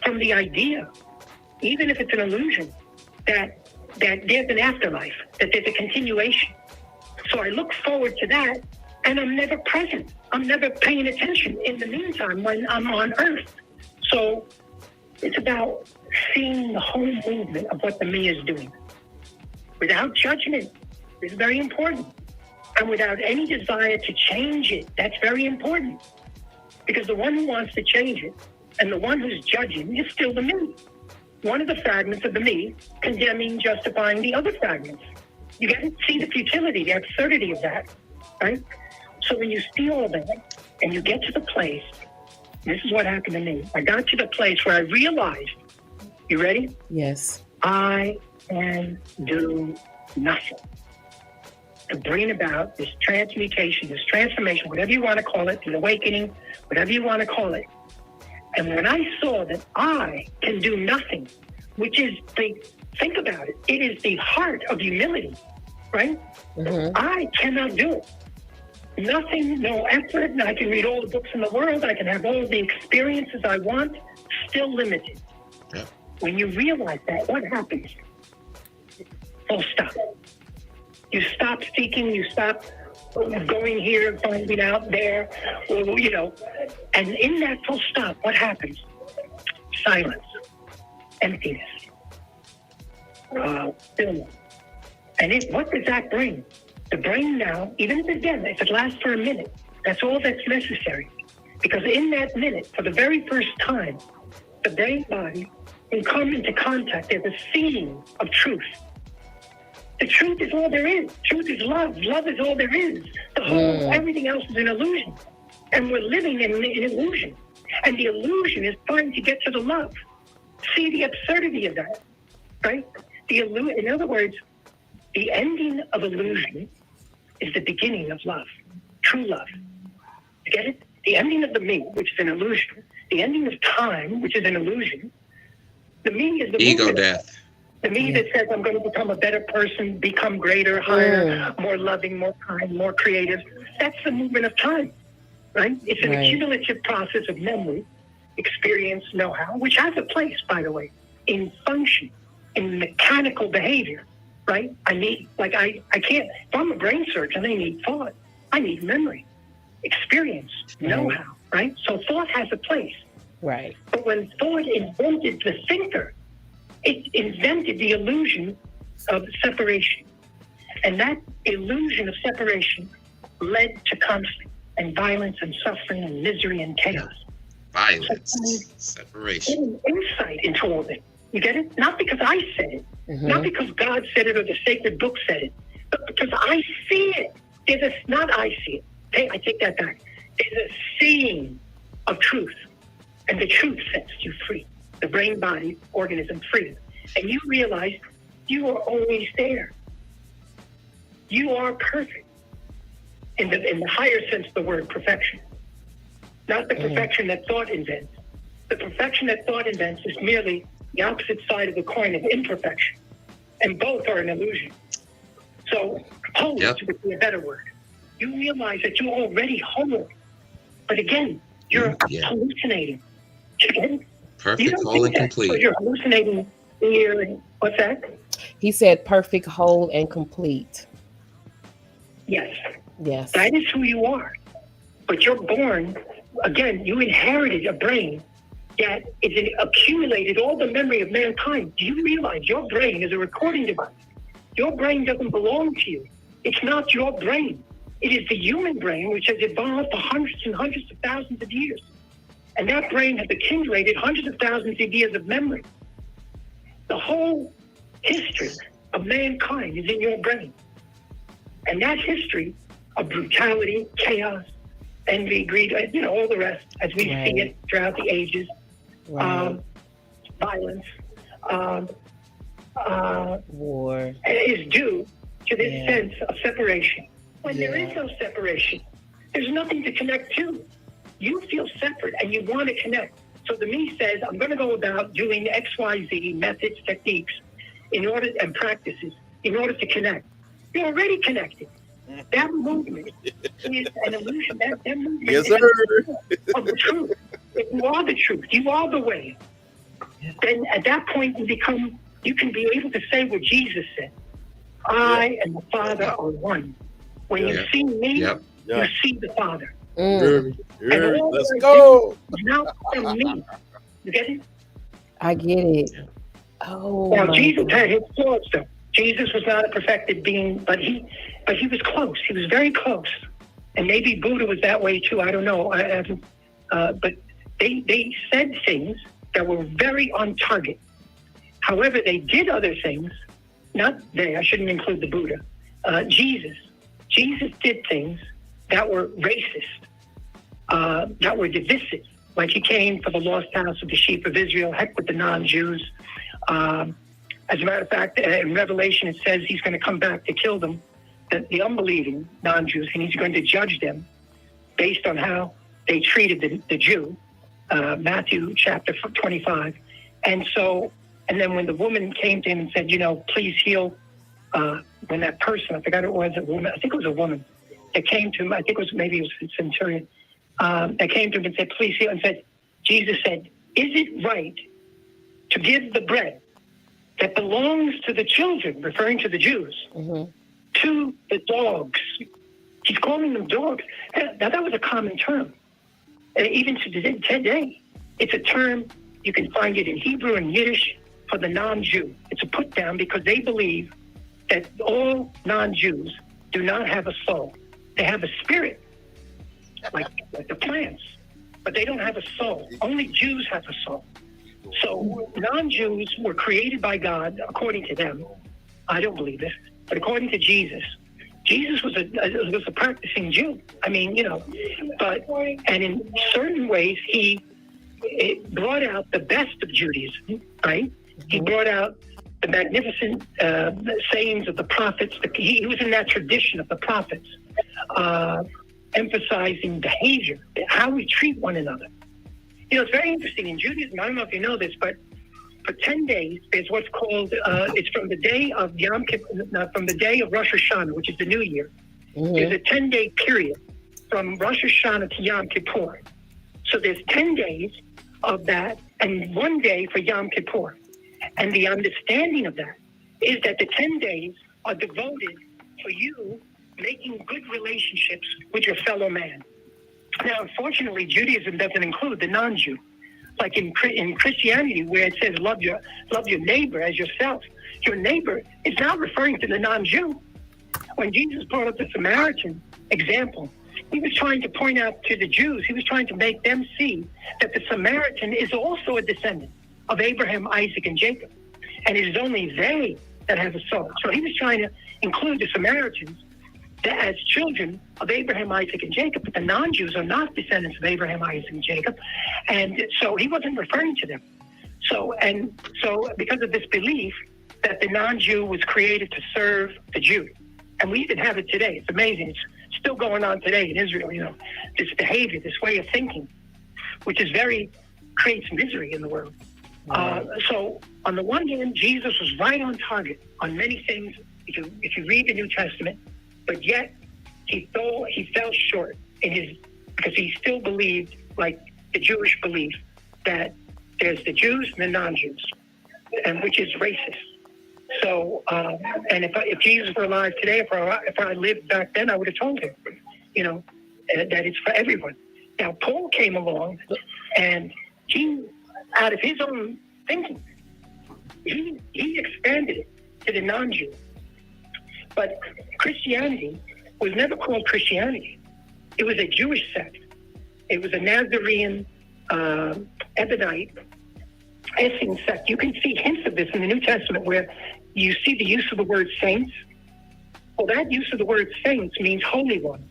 from the idea, even if it's an illusion, that there's an afterlife, that there's a continuation. So I look forward to that, and I'm never present. I'm never paying attention in the meantime when I'm on Earth. So it's about seeing the whole movement of what the me is doing without judgment. It's very important. And without any desire to change it. That's very important. Because the one who wants to change it and the one who's judging is still the me. One of the fragments of the me condemning, justifying the other fragments. You got to see the futility, the absurdity of that, right? So when you see all that and you get to the place, this is what happened to me. I got to the place where I realized, you ready? Yes. I can do nothing to bring about this transmutation, this transformation, whatever you want to call it, an awakening, whatever you want to call it. And when I saw that I can do nothing, which is think about it, it is the heart of humility, right? I cannot do it. Nothing, no effort, and I can read all the books in the world, I can have all the experiences I want, still limited. Yeah. When you realize that, what happens? Full stop. You stop seeking, you stop going here, finding out there, and in that full stop, what happens? Silence, emptiness, stillness. And what does that bring? The brain now, even if it lasts for a minute, that's all that's necessary. Because in that minute, for the very first time, the brain body can come into contact. There's a seeing of truth. The truth is all there is. Truth is love. Love is all there is. The whole, everything else is an illusion. And we're living in an illusion. And the illusion is trying to get to the love. See the absurdity of that, right? In other words, the ending of illusion is the beginning of love, true love. You get it? The ending of the me, which is an illusion. The ending of time, which is an illusion. The me is the ego death. The me that says I'm going to become a better person, become greater, higher, more loving, more kind, more creative. That's the movement of time. right? It's an Right. accumulative process of memory, experience, know-how, which has a place, by the way, in function, in mechanical behavior, right? I need, like, I can't, if I'm a brain surgeon, I need thought. I need memory, experience, know-how, right? So thought has a place. Right. But when thought invented the thinker, it invented the illusion of separation. And that illusion of separation led to conflict and violence and suffering and misery and chaos. Violence, separation. Insight into all this. You get it? Not because I said it, not because God said it or the sacred book said it, but because I see it. Not I see it. Okay, I take that back. There's a seeing of truth, and the truth sets you free. The brain, body, organism, freedom. And you realize you are always there. You are perfect in the higher sense of the word perfection. Not the perfection that thought invents. The perfection that thought invents is merely the opposite side of the coin of imperfection. And both are an illusion. So whole would be a better word. You realize that you're already whole. But again, you're hallucinating. Again, Perfect, whole, and complete. So you're hallucinating here. And what's that? He said perfect, whole, and complete. Yes. Yes. That is who you are. But you're born, again, you inherited a brain that is accumulated all the memory of mankind. Do you realize your brain is a recording device? Your brain doesn't belong to you. It's not your brain. It is the human brain, which has evolved for hundreds and hundreds of thousands of years. And that brain has accumulated hundreds of thousands of years of memory. The whole history of mankind is in your brain. And that history of brutality, chaos, envy, greed, all the rest, as we see it throughout the ages, violence, war, is due to this sense of separation. When there is no separation, there's nothing to connect to. You feel separate and you want to connect. So the me says, I'm going to go about doing XYZ methods, techniques, and practices in order to connect. You're already connected. That movement is an illusion. That movement is of the truth. If you are the truth, you are the way. Then at that point you can be able to say what Jesus said. I and the Father are one. When you see me, you see the Father. Let's go. Not from me. You get it? I get it. Oh, now Jesus had his flaws, though. Jesus was not a perfected being, but he was close. He was very close. And maybe Buddha was that way too. I don't know. But they said things that were very on target. However, they did other things. Not they. I shouldn't include the Buddha. Jesus did things that were racist, that were divisive. Like he came for the lost house of the sheep of Israel. Heck with the non-Jews. As a matter of fact, in Revelation, it says he's going to come back to kill them, the unbelieving non-Jews, and he's going to judge them based on how they treated the Jew, Matthew chapter 25. And then when the woman came to him and said, please heal, when that person, I forgot it was a woman, I think it was a woman, that came to him, I think maybe it was a centurion, that came to him and said, please heal, and said, Jesus said, is it right to give the bread that belongs to the children, referring to the Jews, to the dogs? He's calling them dogs. Now, that was a common term. Even to today, it's a term, you can find it in Hebrew and Yiddish for the non-Jew. It's a put down because they believe that all non-Jews do not have a soul. They have a spirit, like the plants, but they don't have a soul. Only Jews have a soul. So non-Jews were created by God, according to them. I don't believe this, but according to Jesus was a practicing Jew. I mean, and in certain ways, he brought out the best of Judaism, right? He brought out the magnificent sayings of the prophets. He was in that tradition of the prophets, emphasizing behavior, how we treat one another. It's very interesting in Judaism. I don't know if you know this, but for 10 days, there's what's called, it's from the day of Yom Kippur, from the day of Rosh Hashanah, which is the New Year. There's a 10-day period from Rosh Hashanah to Yom Kippur. So there's 10 days of that and 1 day for Yom Kippur. And the understanding of that is that the 10 days are devoted for you making good relationships with your fellow man. Now, unfortunately, Judaism doesn't include the non-Jew. Like in Christianity, where it says love your neighbor as yourself, your neighbor is not referring to the non-Jew. When Jesus brought up the Samaritan example, he was trying to point out to the Jews, he was trying to make them see that the Samaritan is also a descendant of Abraham, Isaac, and Jacob. And it is only they that have a soul. So he was trying to include the Samaritans as children of Abraham, Isaac, and Jacob, but the non-Jews are not descendants of Abraham, Isaac, and Jacob. And so he wasn't referring to them. So because of this belief that the non-Jew was created to serve the Jew, and we even have it today. It's amazing. It's still going on today in Israel, this behavior, this way of thinking, which is creates misery in the world. So on the one hand, Jesus was right on target on many things if you read the New Testament, but yet he fell short because he still believed, like the Jewish belief, that there's the Jews and the non-Jews, and which is racist. So, and if Jesus were alive today, if I lived back then, I would have told him, that it's for everyone. Now, Paul came along, and he, out of his own thinking, he expanded it to the non-Jew. But Christianity was never called Christianity. It was a Jewish sect. It was a Nazarene, Ebonite, Essene sect. You can see hints of this in the New Testament where you see the use of the word saints. Well, that use of the word saints means holy ones.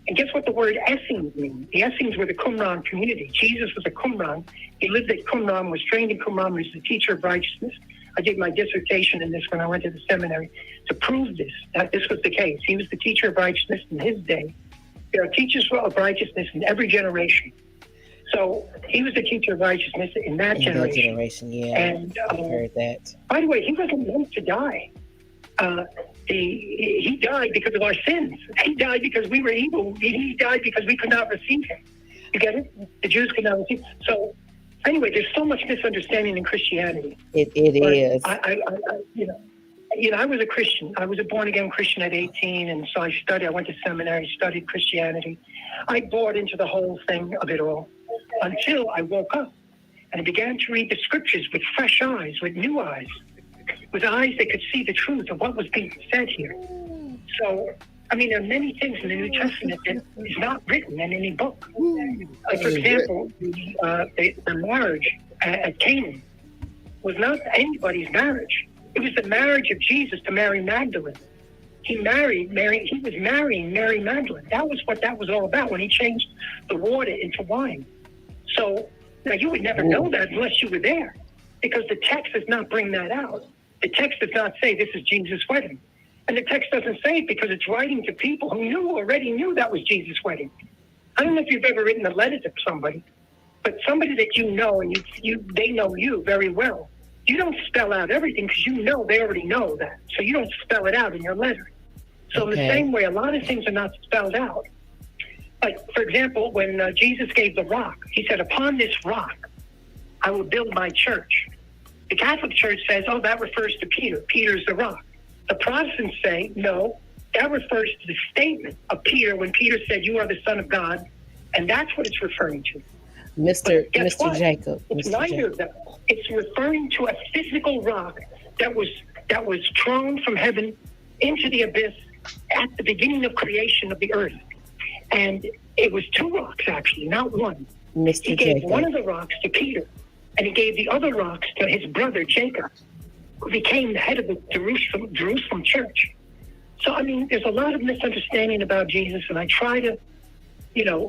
And guess what the word Essenes means? The Essenes were the Qumran community. Jesus was a Qumran. He lived at Qumran, was trained in Qumran, was the teacher of righteousness. I did my dissertation in this when I went to the seminary to prove that this was the case. He was the teacher of righteousness in his day. There are teachers of righteousness in every generation. So he was the teacher of righteousness in that generation. Yeah. And I've heard that. By the way, he wasn't meant to die. He died because of our sins. He died because we were evil. He died because we could not receive him. You get it? The Jews could not receive. So anyway, there's so much misunderstanding in Christianity. It is. I was a Christian. I was a born-again Christian at 18, and so I went to seminary, studied Christianity. I bought into the whole thing of it all until I woke up and I began to read the scriptures with fresh eyes, with new eyes, with eyes that could see the truth of what was being said here. So, there are many things in the New Testament that is not written in any book. For example, the marriage at Canaan was not anybody's marriage. It was the marriage of Jesus to Mary Magdalene. He was marrying Mary Magdalene. That was what that was all about when he changed the water into wine. So now you would never know that unless you were there, because the text does not bring that out. The text does not say this is Jesus' wedding. And the text doesn't say it because it's writing to people who already knew that was Jesus' wedding. I don't know if you've ever written a letter to somebody, but somebody that you know and they know you very well. You don't spell out everything because they already know that. So you don't spell it out in your letter. So in the same way, a lot of things are not spelled out. Like, for example, when Jesus gave the rock, he said, upon this rock, I will build my church. The Catholic Church says, that refers to Peter. Peter's the rock. The Protestants say, no, that refers to the statement of Peter when Peter said, you are the Son of God. And that's what it's referring to. Mr. What? Jacob. It's Mr. neither Jacob. of them. It's referring to a physical rock that was thrown from heaven into the abyss at the beginning of creation of the earth. And it was two rocks, actually, not one. Mr. He gave Jacob. one of the rocks to Peter, and he gave the other rocks to his brother Jacob, who became the head of the Jerusalem church. So, there's a lot of misunderstanding about Jesus, and I try to,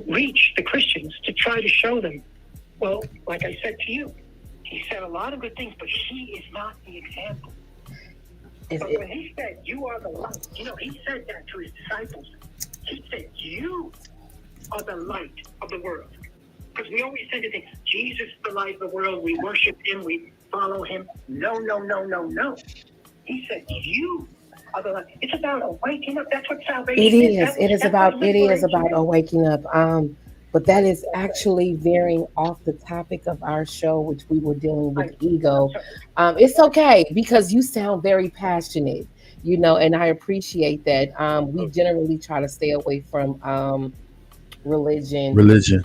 reach the Christians to try to show them, well, like I said to you, he said a lot of good things, but he is not the example. But when he said, you are the light, he said that to his disciples. He said, you are the light of the world. Because we always tend to think, Jesus is the light of the world, we worship him, we follow him. No. He said, you It's about waking up. That's what salvation It is. is. It is about. It is about a waking up. But that is actually veering off the topic of our show, which we were dealing with ego. It's okay because you sound very passionate, and I appreciate that. We generally try to stay away from religion, Religion.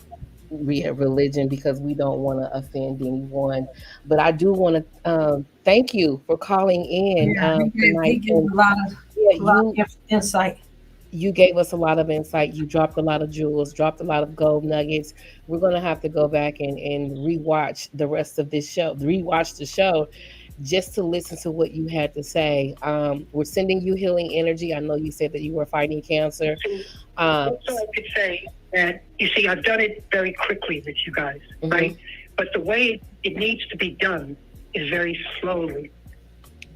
religion, because we don't want to offend anyone. But I do want to thank you for calling in Yeah, he tonight. gave And a lot yeah, of insight. you gave us a lot of insight. You dropped a lot of jewels, dropped a lot of gold nuggets. We're going to have to go back and rewatch the rest of this show, rewatch the show just to listen to what you had to say. We're sending you healing energy. I know you said that you were fighting cancer. So I could say that, you see, I've done it very quickly with you guys, right? But the way it needs to be done is very slowly,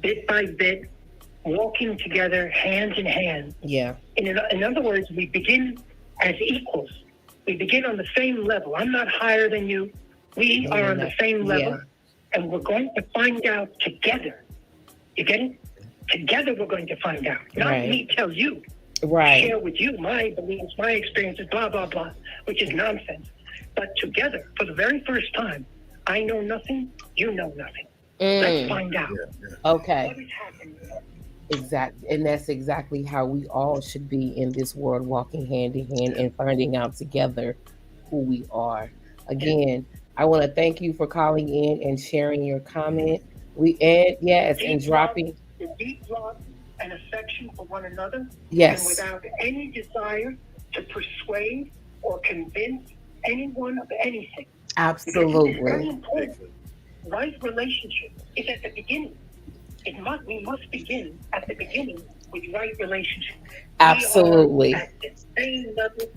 bit by bit, walking together, hand in hand. Yeah. In other words, we begin as equals. We begin on the same level. I'm not higher than you. We are on the same level. And we're going to find out together. You get it? Together we're going to find out. Not me tell you. Right. Share with you my beliefs, my experiences, blah, blah, blah, which is nonsense. But together, for the very first time, I know nothing, you know nothing. Let's find out. Okay. What is happening? Exactly. And that's exactly how we all should be in this world, walking hand in hand and finding out together who we are. Again, I want to thank you for calling in and sharing your comment. And dropping. The deep love and affection for one another. Yes. And without any desire to persuade or convince anyone of anything. Absolutely. It's very important. Right relationship is at the beginning. We must begin at the beginning with right relationship. Absolutely. We are at the same level,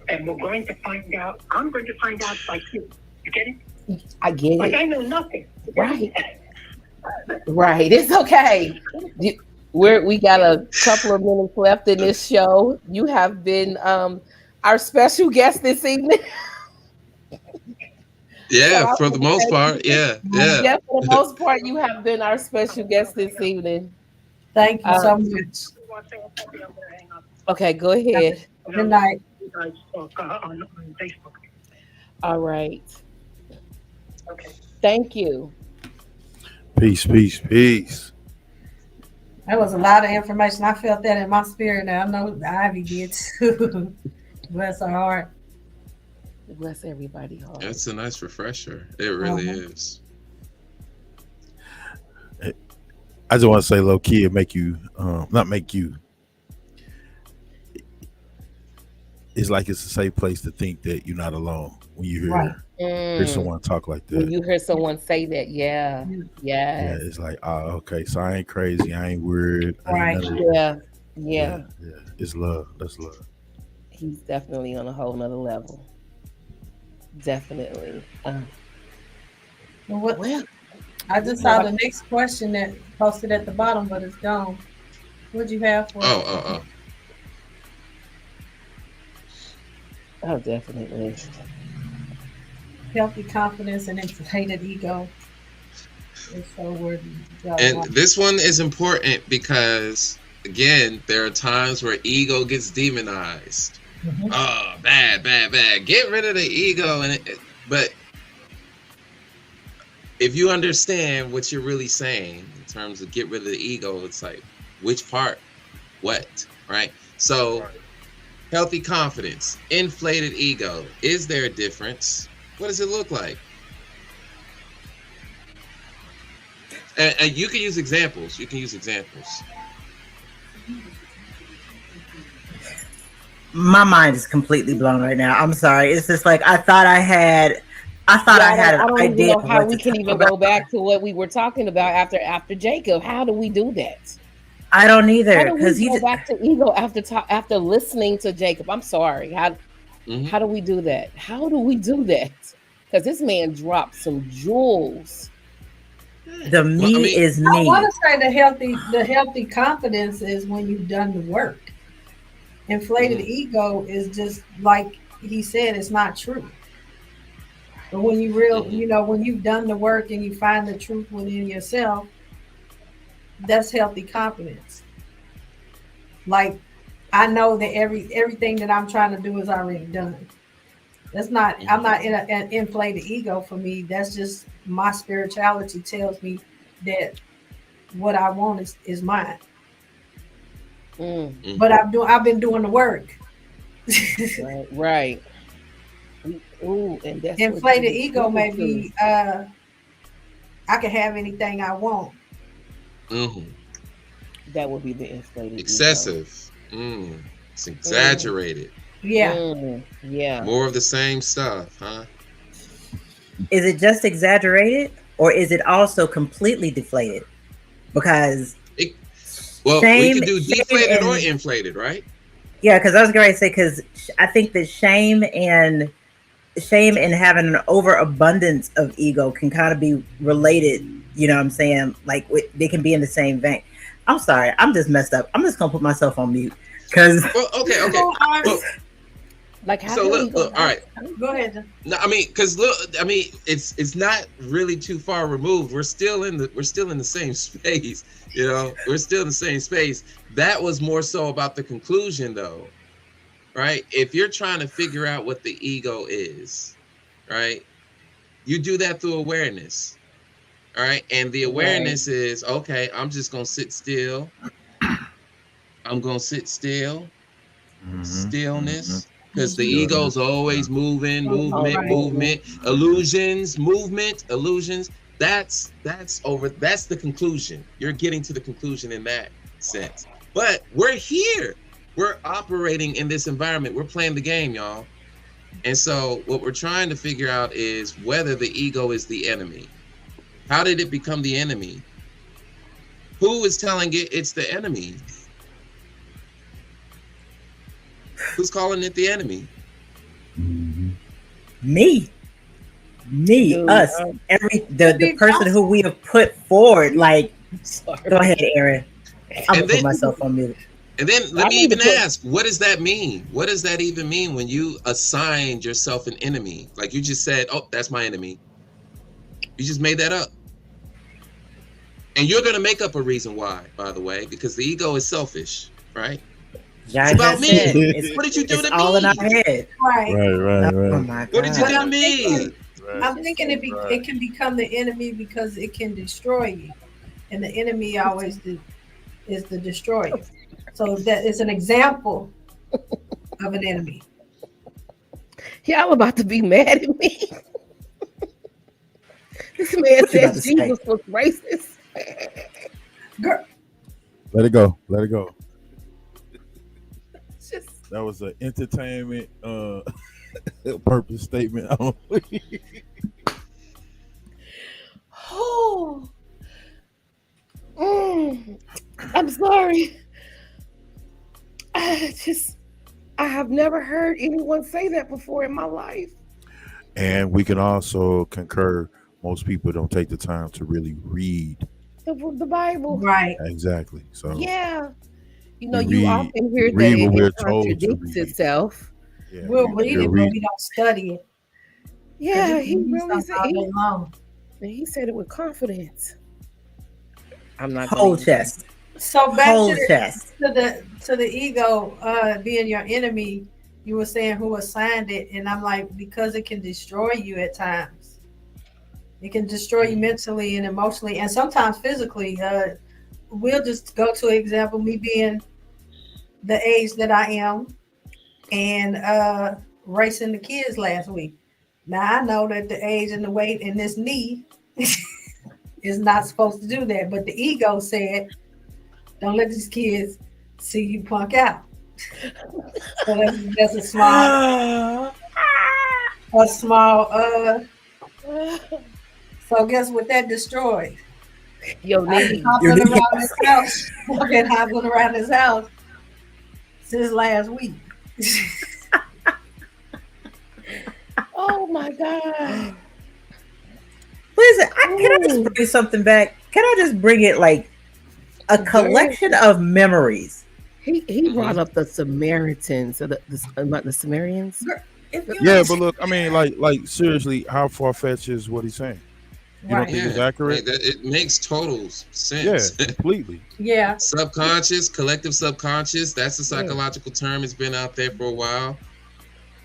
and we're going to find out. I'm going to find out like you. You get it? I get it. Like I know nothing. Right. Right. It's okay. We got a couple of minutes left in this show. You have been our special guest this evening. Yeah, for the most part. Yeah. Yeah, for the most part, you have been our special guest this evening. Thank you so much. Okay, go ahead. Good night. On Facebook. All right. Okay. Thank you. Peace, peace, peace. That was a lot of information. I felt that in my spirit now. I know Ivy did too. Bless her heart. Bless everybody heart. That's a nice refresher. It really is. I just want to say, low key, it make you, not make you. It's like it's a safe place to think that you're not alone when you hear someone talk like that. When you hear someone say that, yeah. It's like, oh, okay, so I ain't crazy, I ain't weird. Yeah. It's love. That's love. He's definitely on a whole nother level. Definitely. Well, I just saw the next question that posted at the bottom, but it's gone. What'd you have for? Oh, definitely. Healthy confidence and inflated ego. It's so worthy. And this one is important because, again, there are times where ego gets demonized. Oh, bad. Get rid of the ego. But if you understand what you're really saying in terms of get rid of the ego, it's like, which part? What? Right? So, healthy confidence, inflated ego. Is there a difference? What does it look like? And you can use examples. My mind is completely blown right now. I'm sorry. It's just like I thought I had an idea. Know how we can even go back to what we were talking about after Jacob. How do we do that? I don't either. Because you go back to ego after listening to Jacob. I'm sorry. How do we do that? Because this man dropped some jewels. The me is me. I want to say the healthy confidence is when you've done the work. Inflated ego is just like he said, it's not true. But when you when you've done the work and you find the truth within yourself, that's healthy confidence. Like I know that everything that I'm trying to do is already done. That's not. I'm not in an inflated ego for me. That's just my spirituality tells me that what I want is mine. Mm, But I've been doing the work. right. Ooh, and that's what Inflated you ego may to. be I can have anything I want. Mm-hmm. That would be the inflated Excessive. It's exaggerated. Yeah. Yeah. More of the same stuff, huh? Is it just exaggerated, or is it also completely deflated? Because Well, we shame, can do shame deflated or and inflated, right? yeah, because I was going to say, because I think that shame and having an overabundance of ego can kind of be related. You know what I'm saying? Like they can be in the same vein. I'm sorry, I'm just messed up. I'm just gonna put myself on mute because. Well, okay. Well, like how so look, all right. Go ahead. No, I mean, because look, I mean, it's not really too far removed. We're still in the same space. You know, we're still in the same space. That was more so about the conclusion, though, right? If you're trying to figure out what the ego is, right, you do that through awareness, all right? And the awareness is, okay, I'm just gonna sit still. I'm gonna sit still, stillness. Because the ego's always moving, movement, illusions. That's the conclusion. You're getting to the conclusion in that sense. But we're here. We're operating in this environment. We're playing the game, y'all. And so what we're trying to figure out is whether the ego is the enemy. How did it become the enemy? Who is telling it it's the enemy? Who's calling it the enemy? Me, dude, us, the person who we have put forward. Like, go ahead, Aaron. I'm gonna put myself on mute. And then let me even ask, what does that mean? What does that even mean when you assigned yourself an enemy? Like you just said, oh, that's my enemy. You just made that up. And you're gonna make up a reason why, by the way, because the ego is selfish, right? It's about me. What did you do to me? All in our head. Right. Oh my God. What did you do to me? I'm thinking it can become the enemy because it can destroy you, and the enemy always is the destroyer. So that is an example of an enemy. Y'all about to be mad at me. This man said Jesus was racist. Girl. Let it go. That was an entertainment purpose statement. Oh, I'm sorry. I have never heard anyone say that before in my life. And we can also concur, most people don't take the time to really read the Bible. Right. Exactly. So yeah. You know, you often hear that it contradicts itself. Yeah, we'll read it, but we don't study it. Yeah, he really said and he said it with confidence. I'm not whole chest. So back whole to chest. the ego being your enemy, you were saying who assigned it, and I'm like, because it can destroy you at times. It can destroy you mentally and emotionally, and sometimes physically. We'll just go to an example, me being the age that I am and racing the kids last week. Now I know that the age and the weight in this knee is not supposed to do that, but the ego said, don't let these kids see you punk out. So that's a small so guess what that destroyed? Yo, I've been hopping around this house since last week. Oh my God. Listen, can I just bring something back? Can I just bring it like a collection of memories? He brought up the Samaritans, or the Sumerians. Yeah, but look, I mean, like seriously, how far fetched is what he's saying? You don't think it's accurate? It makes total Yeah, sense. completely. Yeah. Subconscious, collective subconscious, that's a psychological term. It's been out there for a while.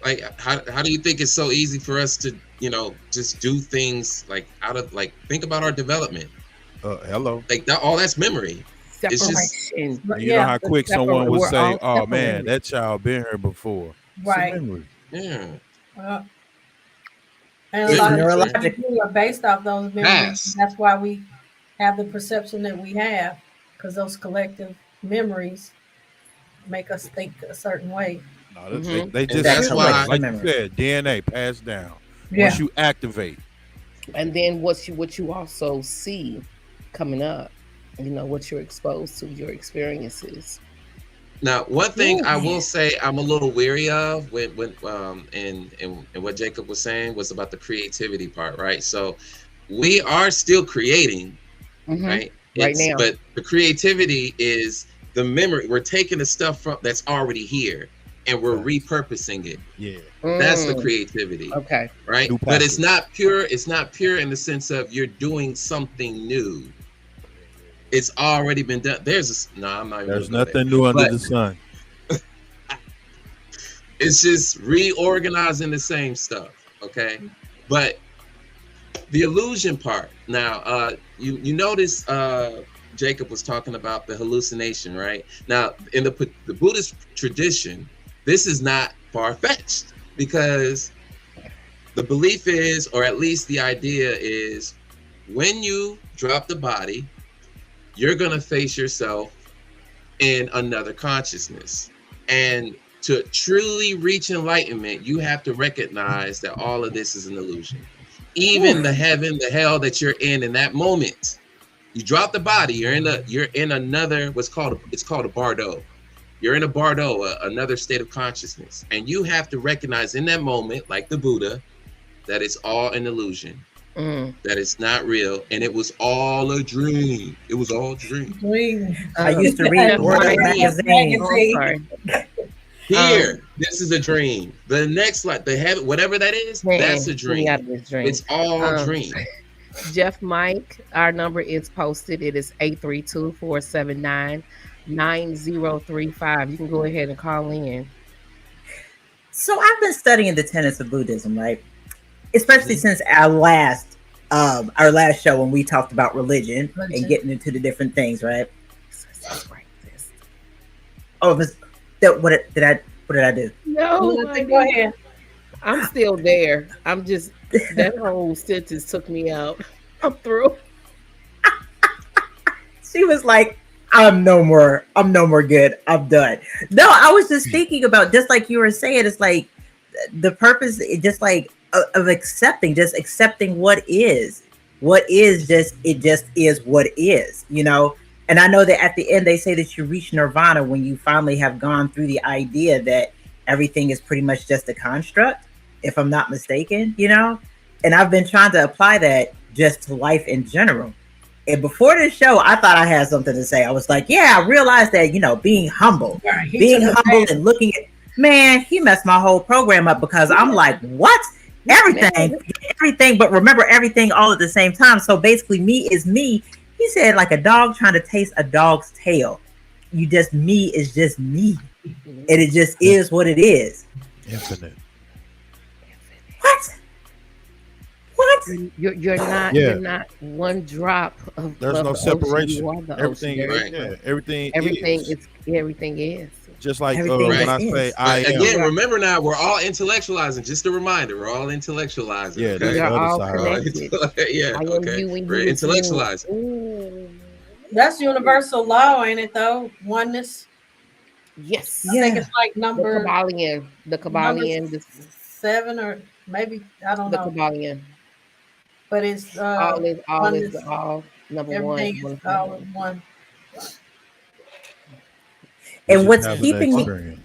Like, how do you think it's so easy for us to, just do things like think about our development. Hello. Like all that's memory. It's just, you know how quick someone would say, "Oh man, that child been here before." Right. It's a memory. Yeah. And a lot of things we do are based off those memories. That's why we have the perception that we have, because those collective memories make us think a certain way. No, they just that's why, like you said, DNA passed down. Once you activate, and then what you also see coming up, what you're exposed to, your experiences. Now, one thing I will say I'm a little weary of when and what Jacob was saying was about the creativity part, right? So we are still creating, right? Right now. But the creativity is the memory. We're taking the stuff that's already here and we're repurposing it. Yeah. That's the creativity. Okay. Right? But it's not pure. It's not pure in the sense of you're doing something new. It's already been done. There's nothing new under the sun. It's just reorganizing the same stuff. Okay. But the illusion part. Now, you notice Jacob was talking about the hallucination, right? Now, in the Buddhist tradition, this is not far-fetched because the belief is, or at least the idea is, when you drop the body, you're going to face yourself in another consciousness. And to truly reach enlightenment, you have to recognize that all of this is an illusion. Even the heaven, the hell that you're in that moment, you drop the body, you're in another, it's called a bardo. You're in a bardo, another state of consciousness. And you have to recognize in that moment, like the Buddha, that it's all an illusion. That it's not real, and it was all a dream. It was all a dream. I used to read World magazine. Here, this is a dream. The next, like the heaven, whatever that is, that's a dream. It's all a dream. Jeff Mike, our number is posted. It is 832-479-9035. You can go ahead and call in. So I've been studying the tenets of Buddhism, right? Especially since our last show when we talked about religion and getting into the different things, right? Oh, what did I do? No, go ahead. I'm still there. I'm just that whole sentence took me out. I'm through. She was like, I'm no more good. I'm done. No, I was just thinking about, just like you were saying, it's like the purpose, just like of accepting what is just is what is, and I know that at the end they say that you reach nirvana when you finally have gone through the idea that everything is pretty much just a construct, if I'm not mistaken, and I've been trying to apply that just to life in general. And before this show, I thought I had something to say. I was like, I realized that, being humble and looking at, man, he messed my whole program up, because I'm like, what? Everything, but remember everything all at the same time. So basically, me is me. He said, like a dog trying to taste a dog's tail. Me is just me. And it just is what it is. Infinite. What? You're not one drop of. There's no separation. Everything is. Just like when I say I am. Again, remember now, we're all intellectualizing. Just a reminder, we're all intellectualizing. Yeah, okay? That's the other side. Yeah, okay. We're intellectualizing. That's universal law, ain't it, though? Oneness. Yes. I think it's like number... The Kabbalion. 7 or maybe, I don't know. The Kabbalion. But it's... all is all. Number everything one. Everything is all in one. And what's keeping me,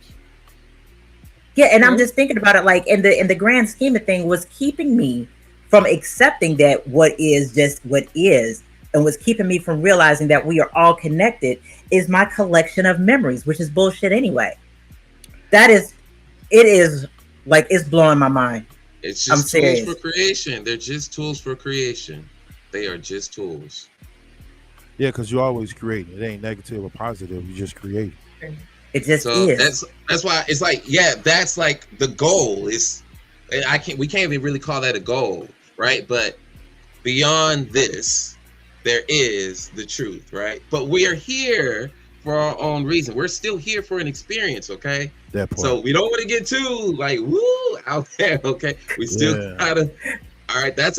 and I'm just thinking about it, like in the grand scheme of things, what's keeping me from accepting that what is just what is, and what's keeping me from realizing that we are all connected, is my collection of memories, which is bullshit anyway. It is like, it's blowing my mind. It's just tools for creation. They're just tools for creation. They are just tools. Yeah, because you always create. It ain't negative or positive. You just create. It just So is. that's why it's like, yeah, that's like the goal is. We can't even really call that a goal, right? But beyond this, there is the truth, right? But we are here for our own reason. We're still here for an experience, okay? That part. So we don't want to get too like woo out there, okay? We still gotta. All right, that's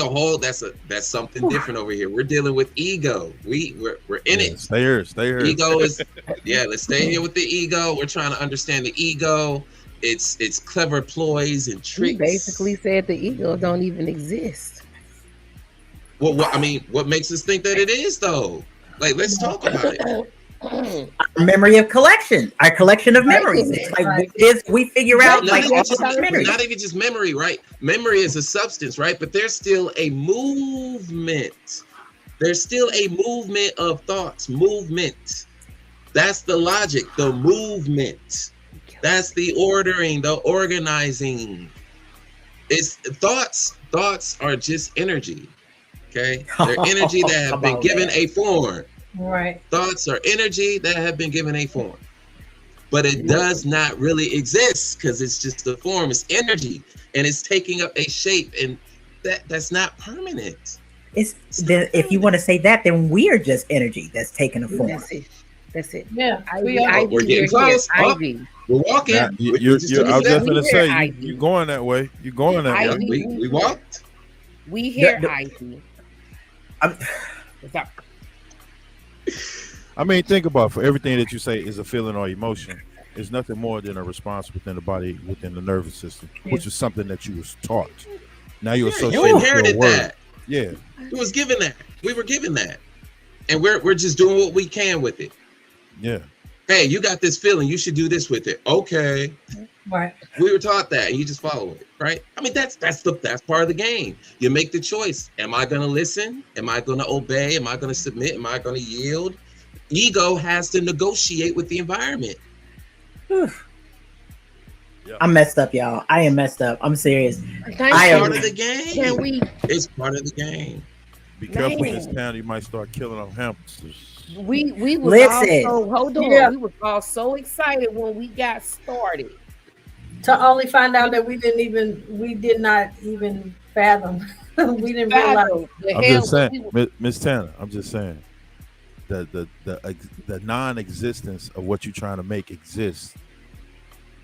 something different over here. We're dealing with ego. We're in it. Stay here. Ego is let's stay here with the ego. We're trying to understand the ego. It's clever ploys and tricks. He basically said the ego don't even exist. Well, what makes us think that it is though? Like, let's talk about it. Our memory of collection, our collection of memories. It's like we figure out not even just memory, right? Memory is a substance, right? But there's still a movement. There's still a movement of thoughts. Movement. That's the logic. The movement. That's the ordering, the organizing. It's thoughts. Thoughts are just energy. Okay, they're energy that have been given a form. Right. Thoughts are energy that have been given a form, but it does not really exist because it's just a form. It's energy, and it's taking up a shape, and that's not permanent. If you want to say that, then we are just energy that's taking a form. That's it. Yeah, we're getting close. We're walking. I was just gonna say you're going that way. You're going that way. We walked. We hear Ivy. I mean, think about it. For everything that you say is a feeling or emotion. It's nothing more than a response within the body, within the nervous system, which is something that you was taught. Now you associate you inherited with your that. word. Yeah, it was given that. We were given that, and we're just doing what we can with it. Yeah. Hey, you got this feeling. You should do this with it. Okay. Right. We were taught that, and you just follow it, right? I mean, that's part of the game. You make the choice. Am I going to listen? Am I going to obey? Am I going to submit? Am I going to yield? Ego has to negotiate with the environment. I'm messed up, y'all. I am messed up. I'm serious. It's part of the game. It's part of the game. Be careful in this town. You might start killing off hamsters. We was hold on. Yeah. We was all so excited when we got started. To only find out that we did not even fathom. We didn't realize. I'm just saying, Miss Tanner. I'm just saying that the non-existence of what you're trying to make exist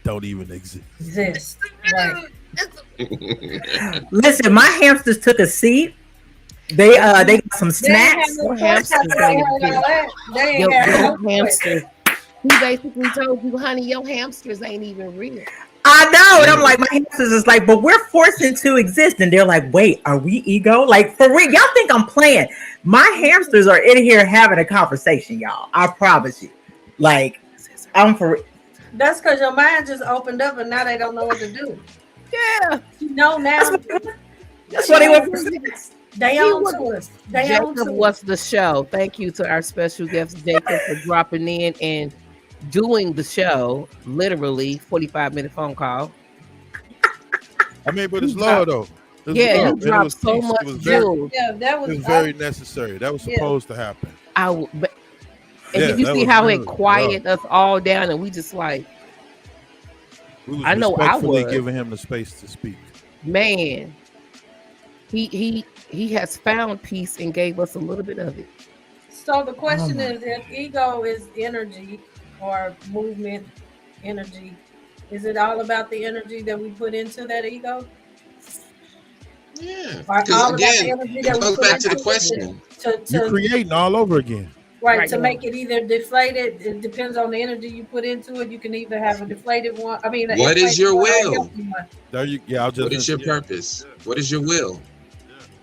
don't even exist. Right. Listen, my hamsters took a seat. They got some snacks. Your hamsters. He basically told you, honey, your hamsters ain't even real. I know. And I'm like, my hamsters is like, but we're forced into exist. And they're like, wait, are we ego? Like, for real? Y'all think I'm playing? My hamsters are in here having a conversation, y'all. I promise you. Like, I'm for real. That's because your mind just opened up and now they don't know what to do. Yeah. You know now. That's what they went for. They own to us. Jacob was the show. Thank you to our special guest, Jacob, for dropping in and doing the show. Literally 45-minute phone call. I mean, but it's love though. Yeah, you dropped so much jewels. Yeah, that was very necessary. That was supposed to happen. And did you see how it quieted us all down, and we just like, I know I was giving him the space to speak. Man, he has found peace and gave us a little bit of it. So the question is, if ego is energy or movement energy, is it all about the energy that we put into that ego? Yeah, because again, it goes back to the question. You're creating all over again. Right, to make it either deflated, it depends on the energy you put into it. You can either have a deflated one. I mean, what is your will? What is your purpose? What is your will?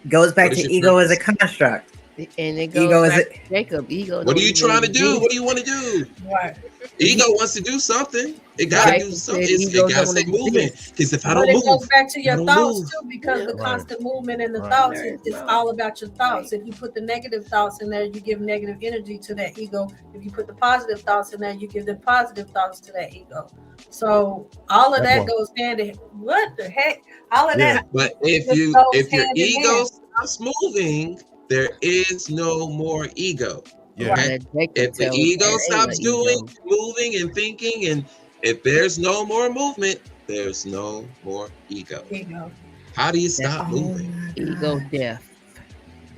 Goes back to ego as a construct. And it goes back to Jacob. Ego. What are you trying to do? What do you want to do? Right. Ego wants to do something. It got to do something. It got to stay moving. Because if I don't move, it goes back to your thoughts too. Because the constant movement in the thoughts is all about your thoughts. If you put the negative thoughts in there, you give negative energy to that ego. If you put the positive thoughts in there, you give the positive thoughts to that ego. So all of that goes hand in. What the heck? All of that. But if your ego stops moving, there is no more ego. Yeah. Okay? If the ego stops doing, ego. moving, and thinking, and if there's no more movement, there's no more ego. Ego. How do you stop moving? Ego death.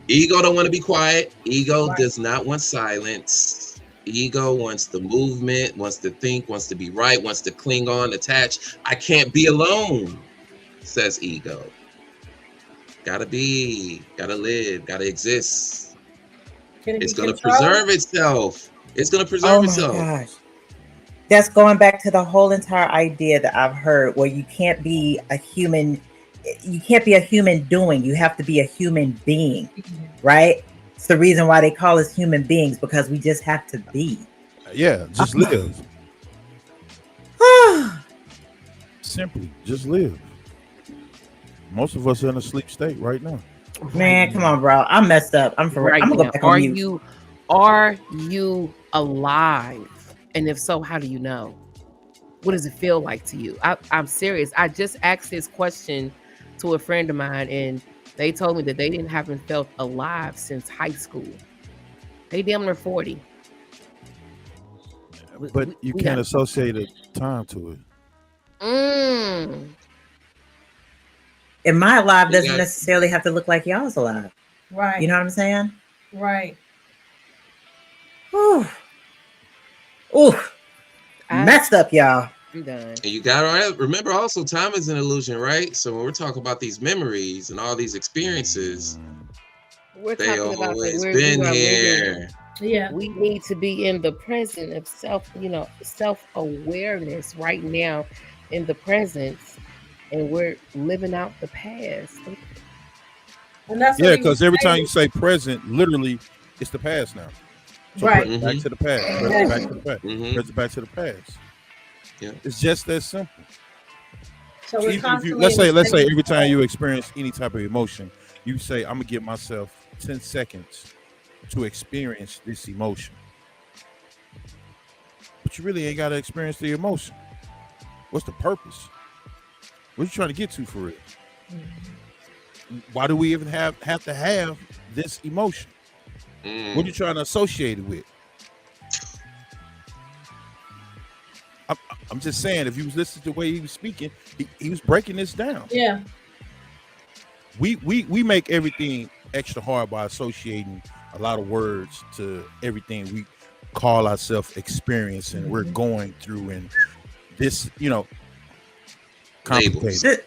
Ego don't want to be quiet. Ego Right. does not want silence. Ego wants the movement, wants to think, wants to be right, wants to cling on, attach. I can't be alone, says ego. Gotta be, gotta live, gotta exist. Can it It's be gonna controlled? preserve itself. It's gonna Oh preserve my itself. gosh. That's going back to the whole entire idea that I've heard where you can't be a human doing, you have to be a human being, right? It's the reason why they call us human beings, because we just have to be. Yeah, just live. Simply, just live. Most of us are in a sleep state right now. Man, come on, bro. I'm messed up. I'm for real. Right I'm gonna now. go back on mute. Are you alive? And if so, how do you know? What does it feel like to you? I'm serious. I just asked this question to a friend of mine, and they told me that they haven't felt alive since high school. They damn near 40. But you can't associate a time to it. And my alive doesn't necessarily have to look like y'all's alive. Right. You know what I'm saying? Right. Ooh. Messed up, y'all. I'm done. And you gotta remember also, time is an illusion, right? So when we're talking about these memories and all these experiences, they always been here. Yeah. We need to be in the present of self-awareness right now, in the present, and we're living out the past. And that's Yeah, because every time you say present, literally, it's the past now. So right. Back to the past. Present back to the past. Present back to the past. Yeah. It's just that simple. So So we're let's say every time you experience any type of emotion, you say, I'm gonna give myself 10 seconds to experience this emotion. But you really ain't gotta experience the emotion. What's the purpose? What are you trying to get to for real? Why do we even have to have this emotion? What are you trying to associate it with? I'm just saying, if you was listening to the way he was speaking, he was breaking this down. Yeah. We make everything extra hard by associating a lot of words to everything we call ourselves experiencing, we're going through, and this, complicated.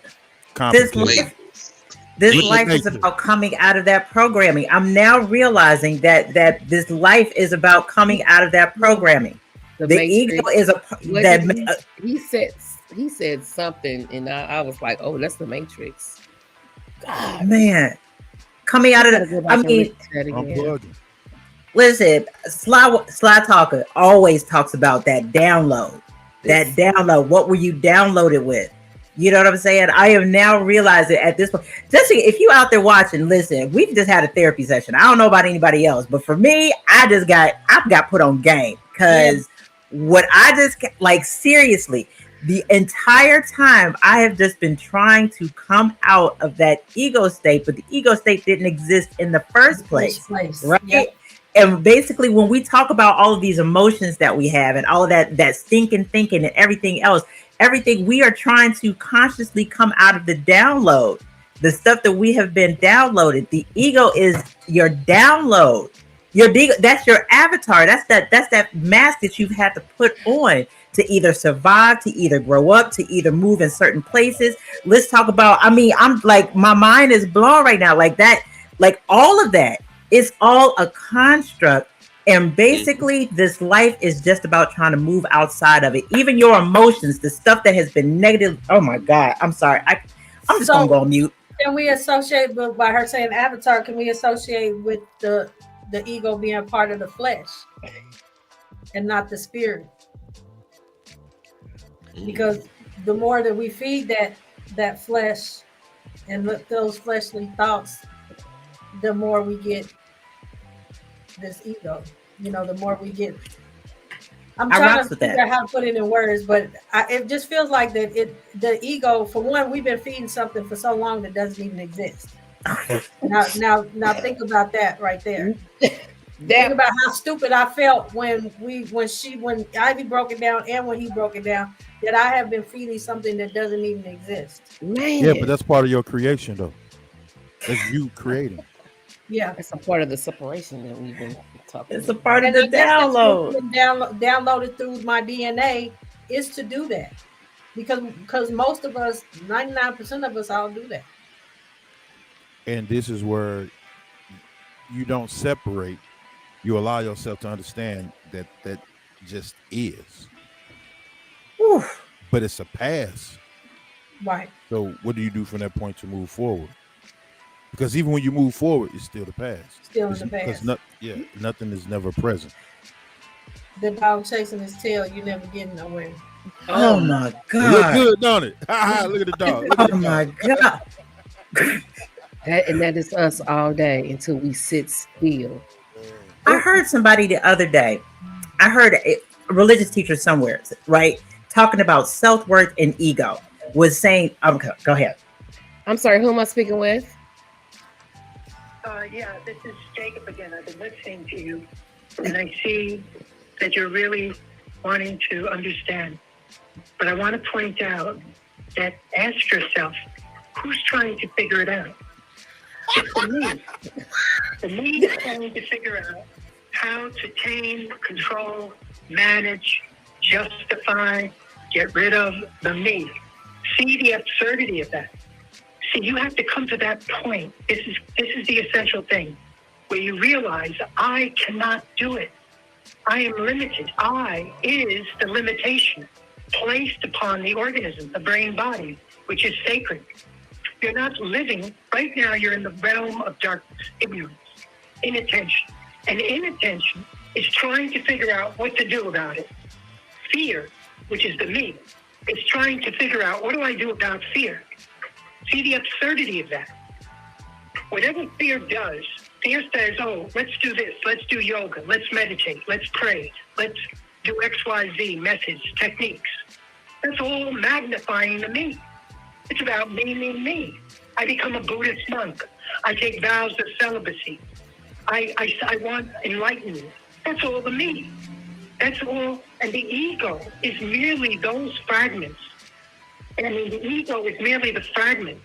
This life is about coming out of that programming. I'm now realizing that this life is about coming out of that programming. The ego is he said something, and I was like, oh, that's the Matrix. God, man, coming out of the. I mean, listen, Sly Talker always talks about that download. That download. What were you downloaded with? You know what I'm saying? I am now realizing at this point, just if you out there watching, listen, we've just had a therapy session. I don't know about anybody else, but for me, I've got put on game, because what I just, like, seriously, the entire time I have just been trying to come out of that ego state, but the ego state didn't exist in the first place. Right? Yep. And basically, when we talk about all of these emotions that we have and all of that stinking thinking and everything else, we are trying to consciously come out of the download, the stuff that we have been downloaded. The ego is your download. That's your avatar. That's that mask that you've had to put on to either survive, to either grow up, to either move in certain places. Let's talk about, I'm like, my mind is blown right now. Like that, like all of that is all a construct. And basically, this life is just about trying to move outside of it. Even your emotions, the stuff that has been negative. Oh my God, I'm sorry. I'm just gonna go on mute. Can we associate by her saying avatar? Can we associate with the ego being part of the flesh and not the spirit? Because the more that we feed that flesh and those fleshly thoughts, the more we get this ego. The more we get. I'm trying to figure out how to put it in words, but it just feels like that the ego, for one, we've been feeding something for so long that doesn't even exist. Now think about that right there. Think That about how stupid I felt when Ivy broke it down and when he broke it down, that I have been feeding something that doesn't even exist. Yeah, but man, that's part of your creation, though. That's you creating. Yeah. that's a part of the separation that we've been talking It's a about. part of And the I guess that's what's download. been downloaded through my DNA is to do that. Because most of us, 99% of us all do that. And this is where you don't separate. You allow yourself to understand that just is. Whew. But it's a past. Right. So what do you do from that point to move forward? Because even when you move forward, it's still the past. Still in the past. Nothing is never present. The dog chasing his tail, you never getting nowhere. Oh my It look God. good, don't it? Look at the dog. Look at Oh the my dog. God. That is us all day until we sit still. I heard somebody the other day. I heard a religious teacher somewhere, right, talking about self-worth and ego, was saying, go ahead. I'm sorry, who am I speaking with? Yeah, this is Jacob again. I've been listening to you, and I see that you're really wanting to understand. But I want to point out that ask yourself, who's trying to figure it out? It's the me. The me is trying to figure out how to tame, control, manage, justify, get rid of the me. See the absurdity of that. See, you have to come to that point. This is the essential thing, where you realize I cannot do it. I am limited. I is the limitation placed upon the organism, the brain body, which is sacred. You're not living, right now you're in the realm of darkness, ignorance, inattention. And inattention is trying to figure out what to do about it. Fear, which is the me, is trying to figure out, what do I do about fear? See the absurdity of that. Whatever fear does, fear says, oh, let's do this, let's do yoga, let's meditate, let's pray, let's do XYZ methods, techniques. That's all magnifying the me. It's about me. I become a Buddhist monk. I take vows of celibacy. I want enlightenment. That's all the me. That's all. And the ego is merely those fragments. I mean, the ego is merely the fragment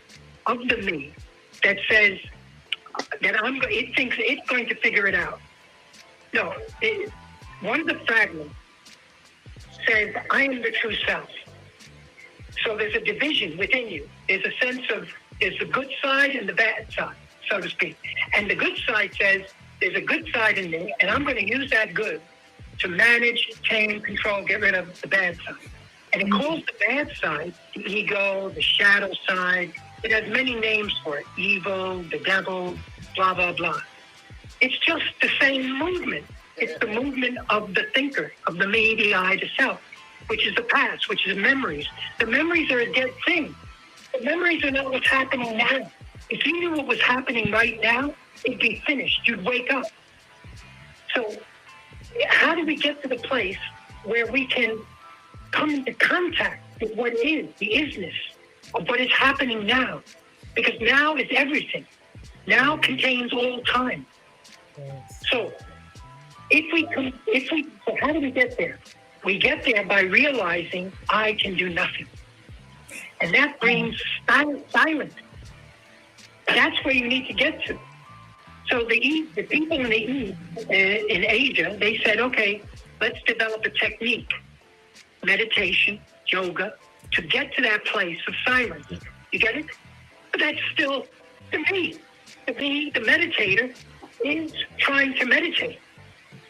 of the me that says that it thinks it's going to figure it out. No, one of the fragments says, I am the true self. So there's a division within you. There's a sense of, there's the good side and the bad side, so to speak. And the good side says, there's a good side in me, and I'm going to use that good to manage, tame, control, get rid of the bad side. And it calls the bad side the ego, the shadow side. It has many names for it. Evil, the devil, blah, blah, blah. It's just the same movement. It's the movement of the thinker, of the me, the I, the self, which is the past, which is the memories. The memories are a dead thing. The memories are not what's happening now. If you knew what was happening right now, it'd be finished. You'd wake up. So how do we get to the place where we can come into contact with what is, the isness of what is happening now? Because now is everything. Now contains all time. So so how do we get there? We get there by realizing I can do nothing. And that brings silence. That's where you need to get to. So the people in the East, in Asia, they said, okay, let's develop a technique, meditation, yoga, to get to that place of silence. You get it? But that's still the me. The meditator, is trying to meditate.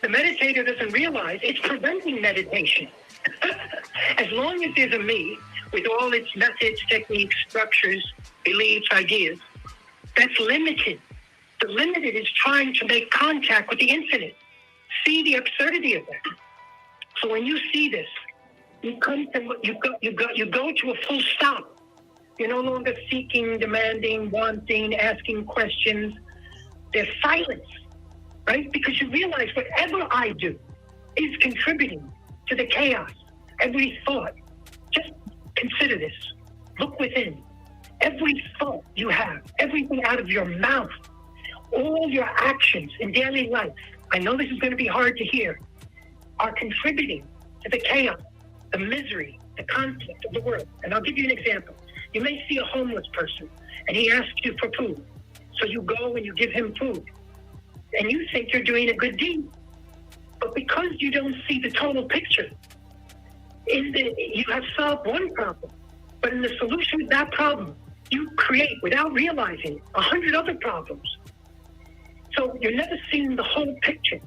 The meditator doesn't realize it's preventing meditation. As long as there's a me, with all its methods, techniques, structures, beliefs, ideas, that's limited. The limited is trying to make contact with the infinite. See the absurdity of that. So when you see this, you go to a full stop. You're no longer seeking, demanding, wanting, asking questions. There's silence, right? Because you realize whatever I do is contributing to the chaos. Every thought. Just consider this. Look within. Every thought you have, everything out of your mouth, all your actions in daily life, I know this is going to be hard to hear, are contributing to the chaos, the misery, the conflict of the world. And I'll give you an example. You may see a homeless person and he asks you for food. So you go and you give him food. And you think you're doing a good deed. But because you don't see the total picture, you have solved one problem. But in the solution of that problem, you create, without realizing, 100 other problems. So you're never seeing the whole picture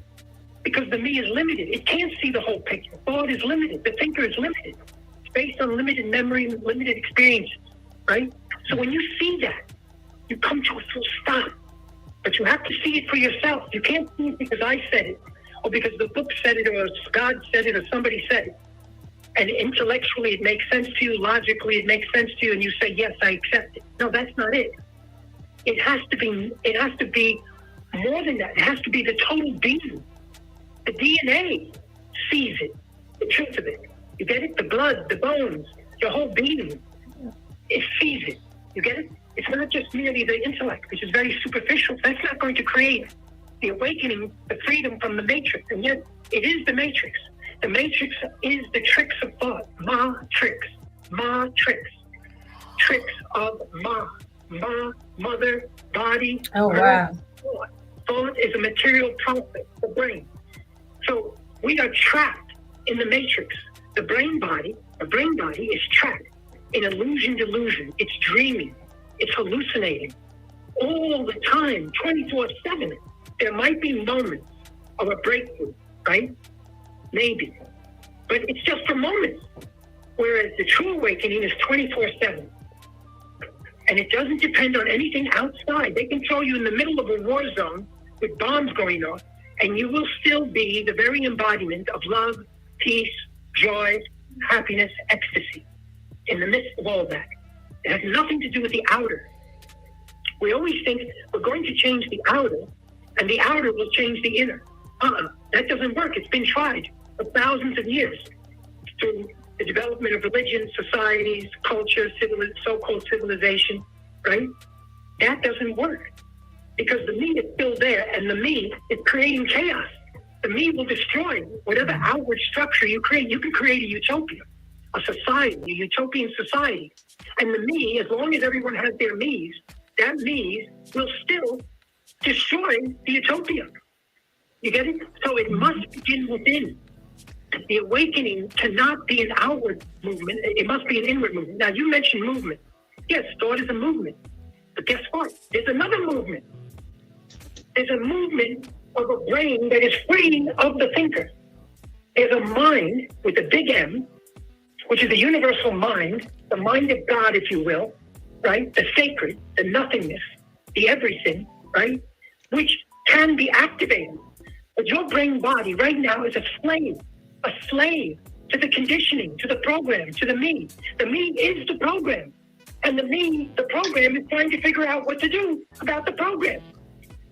because the me is limited. It can't see the whole picture. Thought is limited. The thinker is limited. It's based on limited memory and limited experiences, right? So when you see that, you come to a full stop. But you have to see it for yourself. You can't see it because I said it, or because the book said it, or God said it, or somebody said it. And intellectually it makes sense to you, logically it makes sense to you, and you say, yes, I accept it. No, that's not it. It has to be more than that. It has to be the total being. The DNA sees it, the truth of it. You get it? The blood, the bones, your whole being, it sees it. You get it? It's not just merely the intellect, which is very superficial. That's not going to create the awakening, the freedom from the matrix. And yet, it is the matrix. The matrix is the tricks of thought. Ma-trix. Ma-trix. Tricks of Ma. Ma, mother, body. Oh, wow. Thought. Thought is a material process, the brain. So we are trapped in the matrix. The brain body is trapped in illusion, delusion. It's dreaming. It's hallucinating all the time, 24/7. There might be moments of a breakthrough, right? Maybe. But it's just for moments. Whereas the true awakening is 24/7. And it doesn't depend on anything outside. They can throw you in the middle of a war zone with bombs going off, and you will still be the very embodiment of love, peace, joy, happiness, ecstasy in the midst of all that. It has nothing to do with the outer. We always think we're going to change the outer, and the outer will change the inner. That doesn't work. It's been tried for thousands of years through the development of religion, societies, culture, so-called civilization, right? That doesn't work because the me is still there, and the me is creating chaos. The me will destroy whatever outward structure you create. You can create a utopia, a society, a utopian society. And the me, as long as everyone has their me's, that me will still destroy the utopia. You get it? So it must begin within. The awakening cannot be an outward movement. It must be an inward movement. Now, you mentioned movement. Yes, thought is a movement. But guess what? There's another movement. There's a movement of a brain that is free of the thinker. There's a mind with a big M, which is a universal mind, the mind of God, if you will, right? The sacred, the nothingness, the everything, right? Which can be activated. But your brain body right now is a slave to the conditioning, to the program, to the me. The me is the program. And the program is trying to figure out what to do about the program.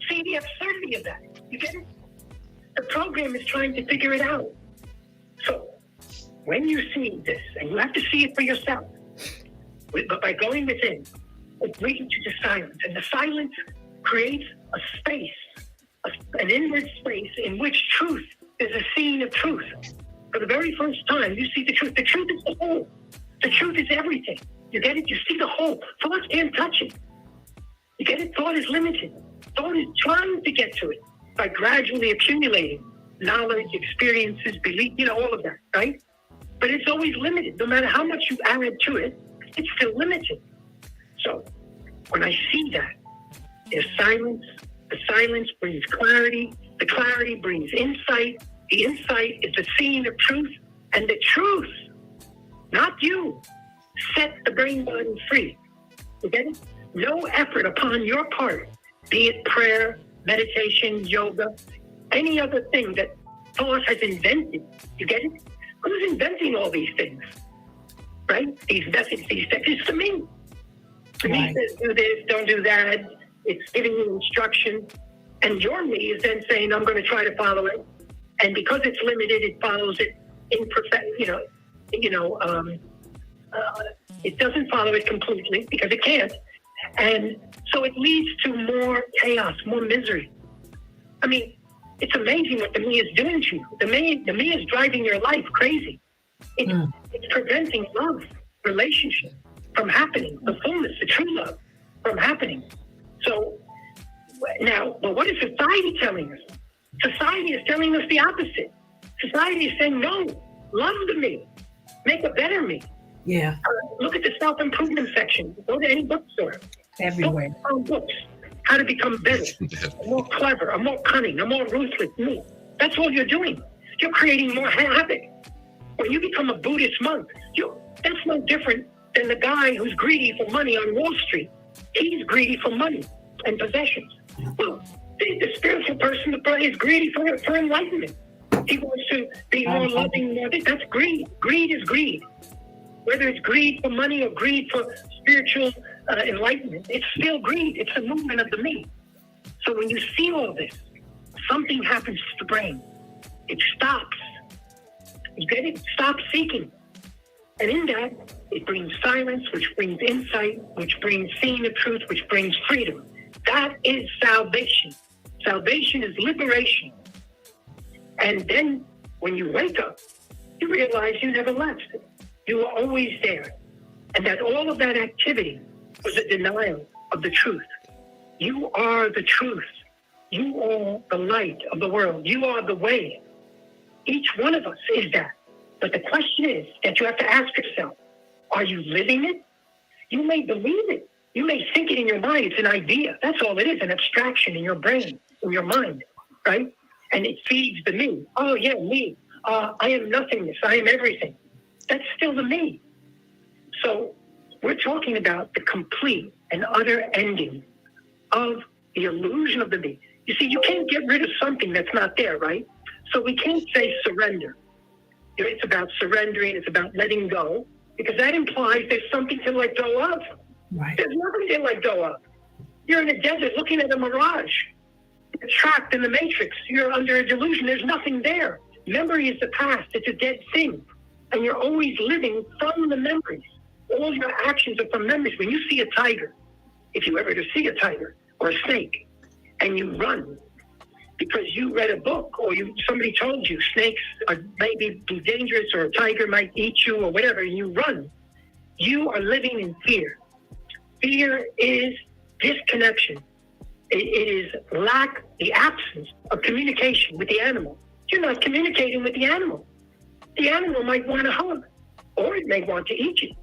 See the absurdity of that. You get it? The program is trying to figure it out. So when you see this, and you have to see it for yourself, but by going within, it brings you to the silence. And the silence creates a space, an inward space in which truth is a scene of truth. For the very first time, you see the truth. The truth is the whole. The truth is everything. You get it? You see the whole. Thought can't touch it. You get it? Thought is limited. Thought is trying to get to it by gradually accumulating knowledge, experiences, belief, all of that, right? But it's always limited. No matter how much you add to it, it's still limited. So when I see that, there's silence. The silence brings clarity. The clarity brings insight. The insight is the scene of truth. And the truth, not you, set the brain body free. You get it? No effort upon your part, be it prayer, meditation, yoga, any other thing that thought has invented. You get it? Who's inventing all these things? Right? These methods, these techniques, to me. To me, says do this, don't do that. It's giving you instruction. And your me is then saying, I'm going to try to follow it. And because it's limited, it follows it imperfect, It doesn't follow it completely because it can't. And so it leads to more chaos, more misery. I mean, it's amazing what the me is doing to you. The me is driving your life crazy. It's preventing love, relationship from happening, the fullness, the true love from happening. So now, but what is society telling us? Society is telling us the opposite. Society is saying, no, love the me, make a better me. Yeah. Look at the self-improvement section. Go to any bookstore. Everywhere. Books. How to become better, more clever, a more cunning, a more ruthless me. That's all you're doing. You're creating more havoc. When you become a Buddhist monk, that's no different than the guy who's greedy for money on Wall Street. He's greedy for money and possessions. Well, the spiritual person is greedy for enlightenment. He wants to be more loving. That's greed. Greed is greed. Whether it's greed for money or greed for spiritual enlightenment, it's still greed. It's a movement of the me. So when you see all this, something happens to the brain. It stops. You get it? Stop seeking. And in that, it brings silence, which brings insight, which brings seeing the truth, which brings freedom. That is salvation. Salvation is liberation. And then when you wake up, you realize you never left. You were always there. And that all of that activity was a denial of the truth. You are the truth. You are the light of the world. You are the way. Each one of us is that. But the question is that you have to ask yourself, are you living it? You may believe it. You may think it in your mind. It's an idea. That's all it is, an abstraction in your brain, in your mind, right? And it feeds the me. Oh, yeah, me. I am nothingness. I am everything. That's still the me. So we're talking about the complete and utter ending of the illusion of the me. You see, you can't get rid of something that's not there, right? So we can't say surrender. It's about surrendering. It's about letting go, because that implies there's something to let go of. Right. There's nothing to let go of. You're in the desert looking at a mirage. You're trapped in the matrix. You're under a delusion. There's nothing there. Memory is the past. It's a dead thing. And you're always living from the memories. All your actions are from memories. When you see a tiger, if you ever see a tiger or a snake, and you run because you read a book or somebody told you snakes are maybe dangerous or a tiger might eat you or whatever, and you run, you are living in fear. Fear is disconnection. It is the absence of communication with the animal. You're not communicating with the animal. The animal might want to hug, or it may want to eat you.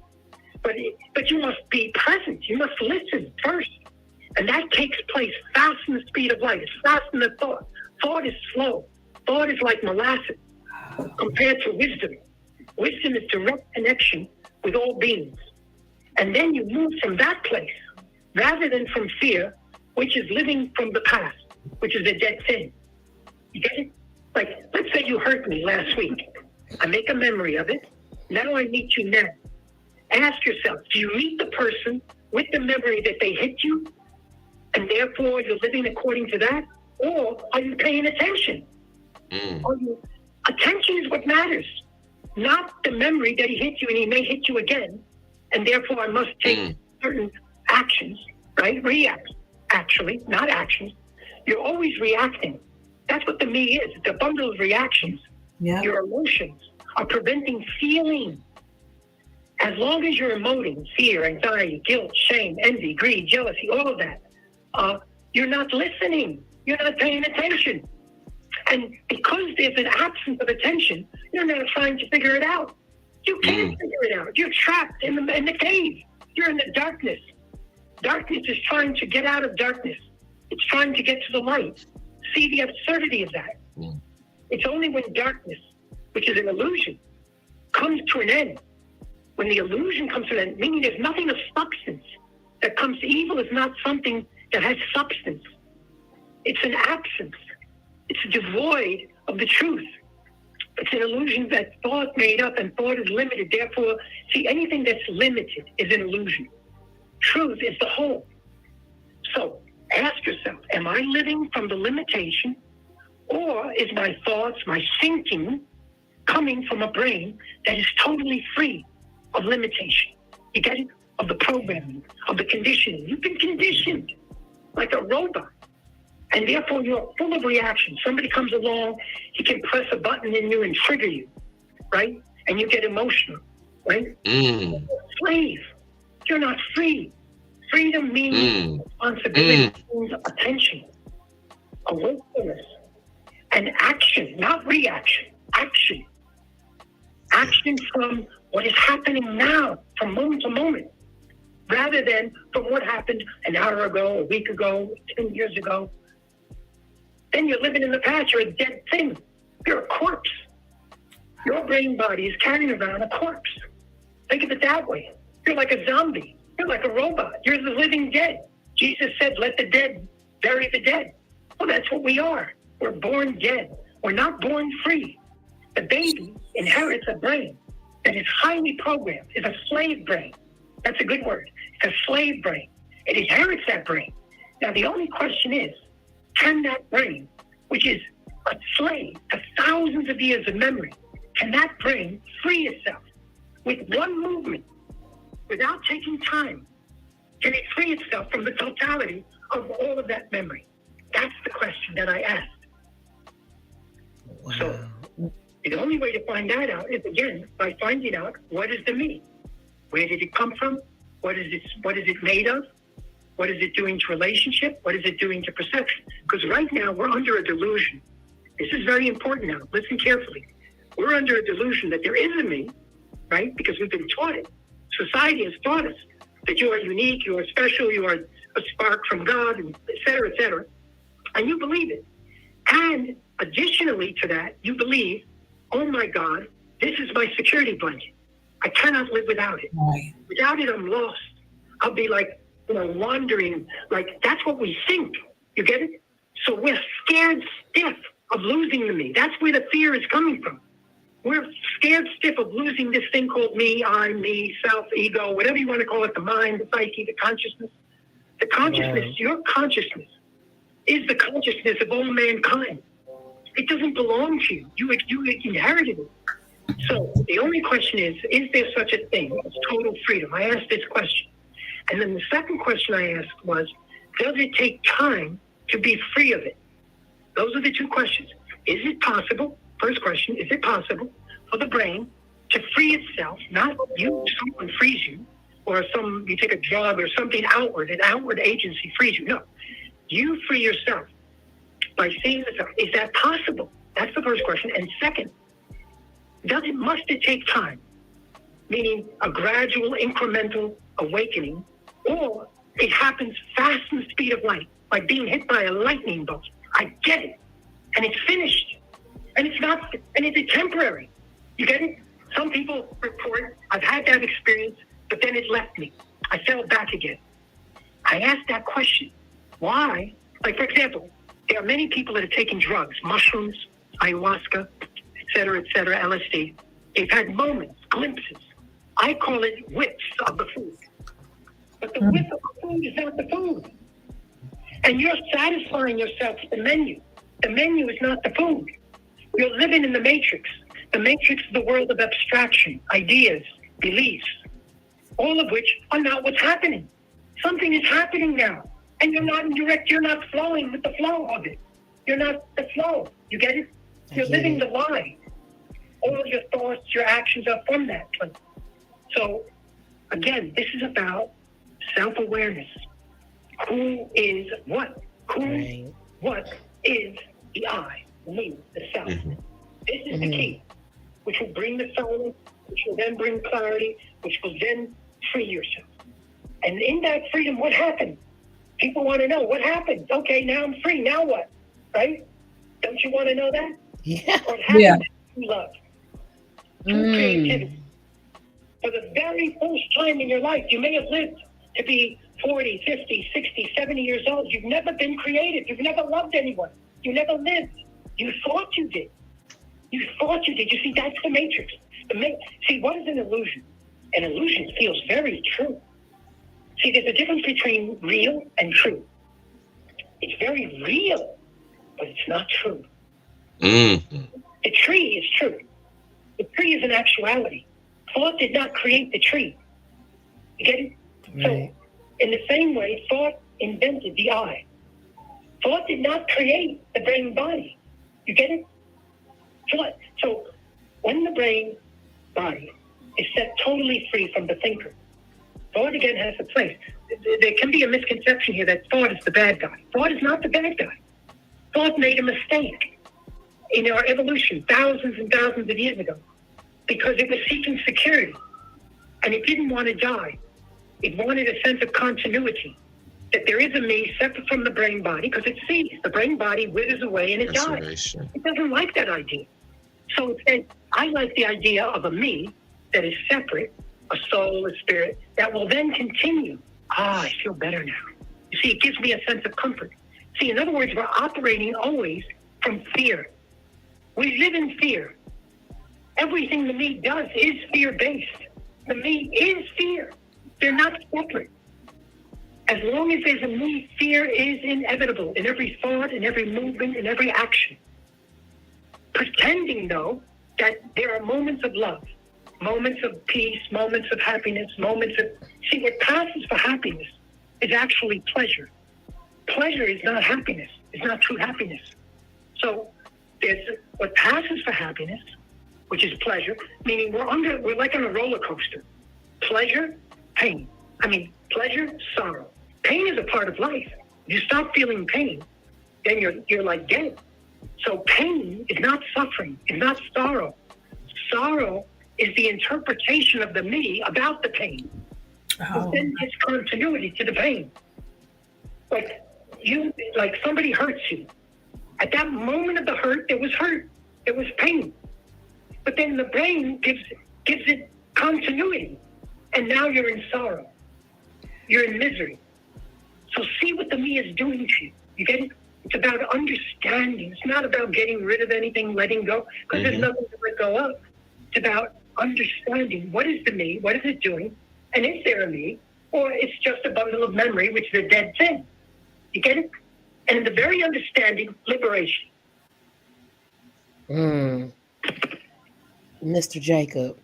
But you must be present. You must listen first. And that takes place fast in the speed of light. It's fast in the thought. Thought is slow. Thought is like molasses compared to wisdom. Wisdom is direct connection with all beings. And then you move from that place, rather than from fear, which is living from the past, which is a dead thing. You get it? Like, let's say you hurt me last week. I make a memory of it. Now I meet you now. Ask yourself, do you meet the person with the memory that they hit you, and therefore you're living according to that? Or are you paying attention? Attention is what matters, not the memory that he hit you and he may hit you again, and therefore I must take certain actions, right? React, actually, not actions. You're always reacting. That's what the me is. It's a bundle of reactions. Yeah. Your emotions are preventing feeling. As long as you're emoting fear, anxiety, guilt, shame, envy, greed, jealousy, all of that, you're not listening. You're not paying attention. And because there's an absence of attention, you're not trying to figure it out. You can't figure it out. You're trapped in the cave. You're in the darkness. Darkness is trying to get out of darkness. It's trying to get to the light. See the absurdity of that. It's only when darkness, which is an illusion, comes to an end. When the illusion comes to an end, meaning there's nothing of substance that comes to evil, is not something that has substance. It's an absence. It's devoid of the truth. It's an illusion that thought made up, and thought is limited. Therefore, see, anything that's limited is an illusion. Truth is the whole. So ask yourself, am I living from the limitation, or is my thoughts, my thinking, coming from a brain that is totally free of limitation? You get it? Of the programming, of the conditioning. You've been conditioned like a robot. And therefore, you're full of reaction. Somebody comes along, he can press a button in you and trigger you, right? And you get emotional, right? You're a slave. You're not free. Freedom means responsibility, means attention, awareness, and action, not reaction, action. Action from what is happening now, from moment to moment, rather than from what happened an hour ago, a week ago, 10 years ago. Then you're living in the past. You're a dead thing. You're a corpse. Your brain body is carrying around a corpse. Think of it that way. You're like a zombie. You're like a robot. You're the living dead. Jesus said, let the dead bury the dead. Well, that's what we are. We're born dead. We're not born free. The baby inherits a brain that is highly programmed. It's a slave brain. That's a good word. It's a slave brain. It inherits that brain. Now, the only question is, can that brain, which is a slave to thousands of years of memory, can that brain free itself with one movement without taking time? Can it free itself from the totality of all of that memory? That's the question that I asked. Wow. So the only way to find that out is, again, by finding out what is the me. Where did it come from? What is it made of? What is it doing to relationship? What is it doing to perception? Because right now we're under a delusion. This is very important now. Listen carefully. We're under a delusion that there is a me, right? Because we've been taught it. Society has taught us that you are unique, you are special, you are a spark from God, and et cetera, et cetera. And you believe it. And additionally to that, you believe, oh my God, this is my security blanket. I cannot live without it. Right. Without it, I'm lost. I'll be like, wandering. Like, that's what we think. You get it? So we're scared stiff of losing the me. That's where the fear is coming from. We're scared stiff of losing this thing called me, I, me, self, ego, whatever you want to call it, the mind, the psyche, the consciousness. The consciousness, your consciousness, is the consciousness of all mankind. It doesn't belong to you. You inherited it. So the only question is there such a thing as total freedom? I asked this question. And then the second question I asked was, does it take time to be free of it? Those are the two questions. Is it possible? First question, is it possible for the brain to free itself, not you, someone frees you, or you take a drug or something outward, an outward agency frees you. No, you free yourself by seeing yourself. Is that possible? That's the first question. And second, must it take time? Meaning a gradual, incremental awakening, or it happens fast in the speed of light, like being hit by a lightning bolt. I get it. And it's finished. And it's not, and it's temporary. You get it? Some people report, I've had that experience, but then it left me. I fell back again. I asked that question. Why? Like, for example, there are many people that are taking drugs, mushrooms, ayahuasca, et cetera, LSD. They've had moments, glimpses. I call it whips of the food. But the whip of the food is not the food. And you're satisfying yourself with the menu. The menu is not the food. You're living in the matrix. The matrix is the world of abstraction, ideas, beliefs, all of which are not what's happening. Something is happening now. And you're not flowing with the flow of it. You're not the flow. You get it? You're living the lie. All your thoughts, your actions are from that place. So, again, this is about self-awareness. Who is what? What is the I, me, the self? This is the key, which will bring the silence, which will then bring clarity, which will then free yourself. And in that freedom, what happened? People want to know, what happened? Okay, now I'm free. Now what? Right? Don't you want to know that? Yeah. What happened to love? To creativity. For the very first time in your life, you may have lived to be 40, 50, 60, 70 years old. You've never been creative. You've never loved anyone. You never lived. You thought you did. You thought you did. You see, that's the matrix. See, what is an illusion? An illusion feels very true. See, there's a difference between real and true. It's very real, but it's not true. The tree is true. The tree is an actuality. Thought did not create the tree. You get it? Right. So, in the same way, thought invented the eye. Thought did not create the brain body. You get it? Thought. So, when the brain body is set totally free from the thinker, thought again has a place. There can be a misconception here that thought is the bad guy. Thought is not the bad guy. Thought made a mistake in our evolution thousands and thousands of years ago because it was seeking security and it didn't want to die. It wanted a sense of continuity, that there is a me separate from the brain body because it sees the brain body withers away and it dies. It doesn't like that idea. So it said, I like the idea of a me that is separate, a soul, a spirit, that will then continue. I feel better now. You see, it gives me a sense of comfort. See, in other words, we're operating always from fear. We live in fear. Everything the me does is fear-based. The me is fear. They're not separate. As long as there's a me, fear is inevitable in every thought, in every movement, in every action. Pretending, though, that there are moments of love, moments of peace, moments of happiness, moments of... See, what passes for happiness is actually pleasure. Pleasure is not happiness. It's not true happiness. So there's what passes for happiness, which is pleasure, meaning we're like on a roller coaster. Pleasure, pain. Pleasure, sorrow. Pain is a part of life. If you stop feeling pain, then you're like dead. So pain is not suffering, it's not sorrow. Sorrow is the interpretation of the me about the pain. But then there's continuity to the pain. Like somebody hurts you. At that moment of the hurt, there was pain. But then the brain gives it continuity. And now you're in sorrow. You're in misery. So see what the me is doing to you. You get it? It's about understanding. It's not about getting rid of anything, letting go, because there's nothing to let go of. It's about understanding what is the me, what is it doing, and is there a me, or it's just a bundle of memory, which is a dead thing. You get it? And in the very understanding, liberation. Mr. Jacob,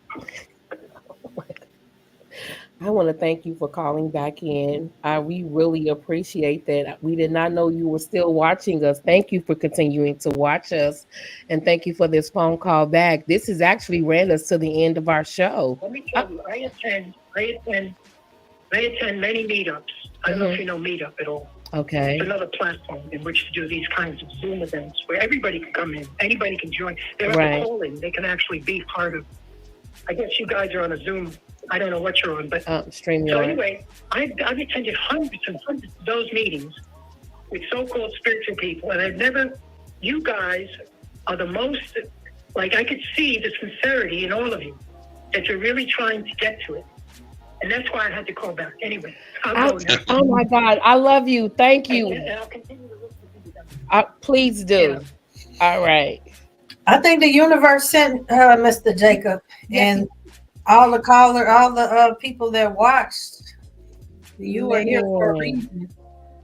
I want to thank you for calling back in. We really appreciate that. We did not know you were still watching us. Thank you for continuing to watch us. And thank you for this phone call back. This has actually ran us to the end of our show. Let me tell you, I attend many meetups. I don't know if you know Meetup at all. Okay. It's another platform in which to do these kinds of Zoom events where everybody can come in, anybody can join. They don't have to call in. They can actually be part of. I guess you guys are on a Zoom. I don't know what you're on, but StreamYard. So anyway, I've attended hundreds and hundreds of those meetings with so-called spiritual people, and you guys are the most, I could see the sincerity in all of you, that you're really trying to get to it. And that's why I had to call back. Anyway, I'll go now. Oh my God, I love you. Thank you. And I'll continue to listen to you guys. Please do. Yeah. All right. I think the universe sent Mr. Jacob and all the people that watched. You were here for a reason,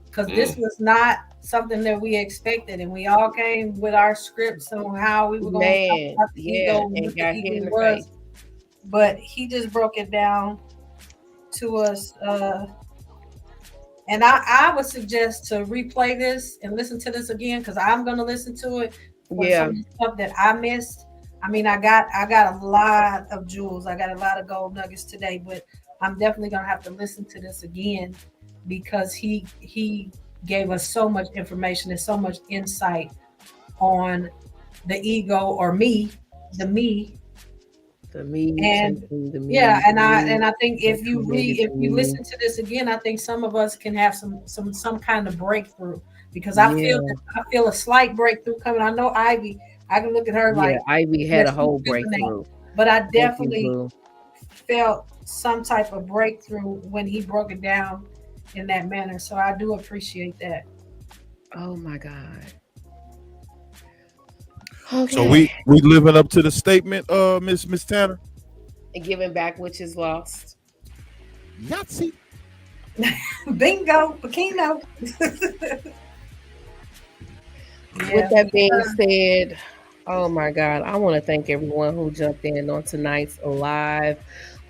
because this was not something that we expected, and we all came with our scripts on how we were going to talk about the ego and what the ego was. But he just broke it down to us, and I would suggest to replay this and listen to this again, because I'm going to listen to it for some of the stuff that I missed. I got a lot of jewels. I got a lot of gold nuggets today, but I'm definitely going to have to listen to this again, because he gave us so much information and so much insight on the ego, or me, the me. The me, and the me, and I think if you listen to this again, I think some of us can have some kind of breakthrough, because I feel a slight breakthrough coming. I know Ivy, I can look at her like Ivy had a whole breakthrough, but I definitely felt some type of breakthrough when he broke it down in that manner. So I do appreciate that. Oh my God. Okay. So we living up to the statement, Miss Tanner, and giving back which is lost. Yahtzee. Bingo, Bikino. With that being said, oh my God, I want to thank everyone who jumped in on tonight's live,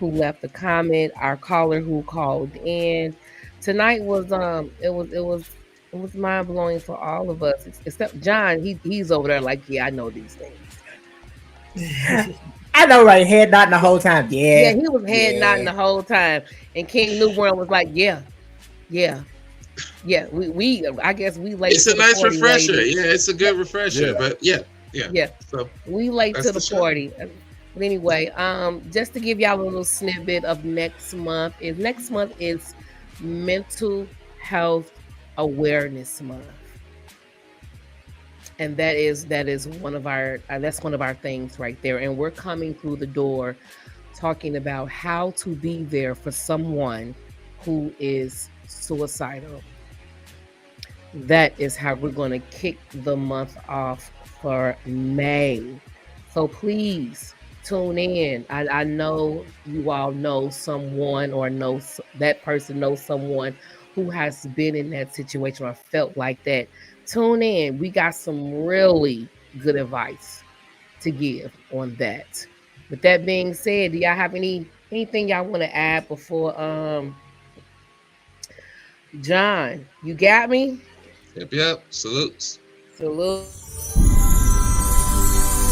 who left a comment, our caller who called in. Tonight was it was mind blowing for all of us, except John. He's over there like, yeah, I know these things. I know, right? Head nodding the whole time. Yeah, Yeah, he was head nodding yeah. the whole time, and King Newborn was like, yeah, yeah, yeah. We I guess we late It's to a the nice party, refresher. ladies. Yeah, it's a Yeah, good refresher. Yeah. But yeah. yeah. So We late that's to the the show. party. But anyway, just to give y'all a little snippet of next month is Mental Health Awareness Month. And that is one of our that's one of our things right there. And we're coming through the door talking about how to be there for someone who is suicidal. That is how we're going to kick the month off for May. So please tune in. I know you all know someone or that person knows someone who has been in that situation or felt like that. Tune in. We got some really good advice to give on that. With that being said, do y'all have anything y'all want to add before John, you got me? Yep. Salutes. Salute.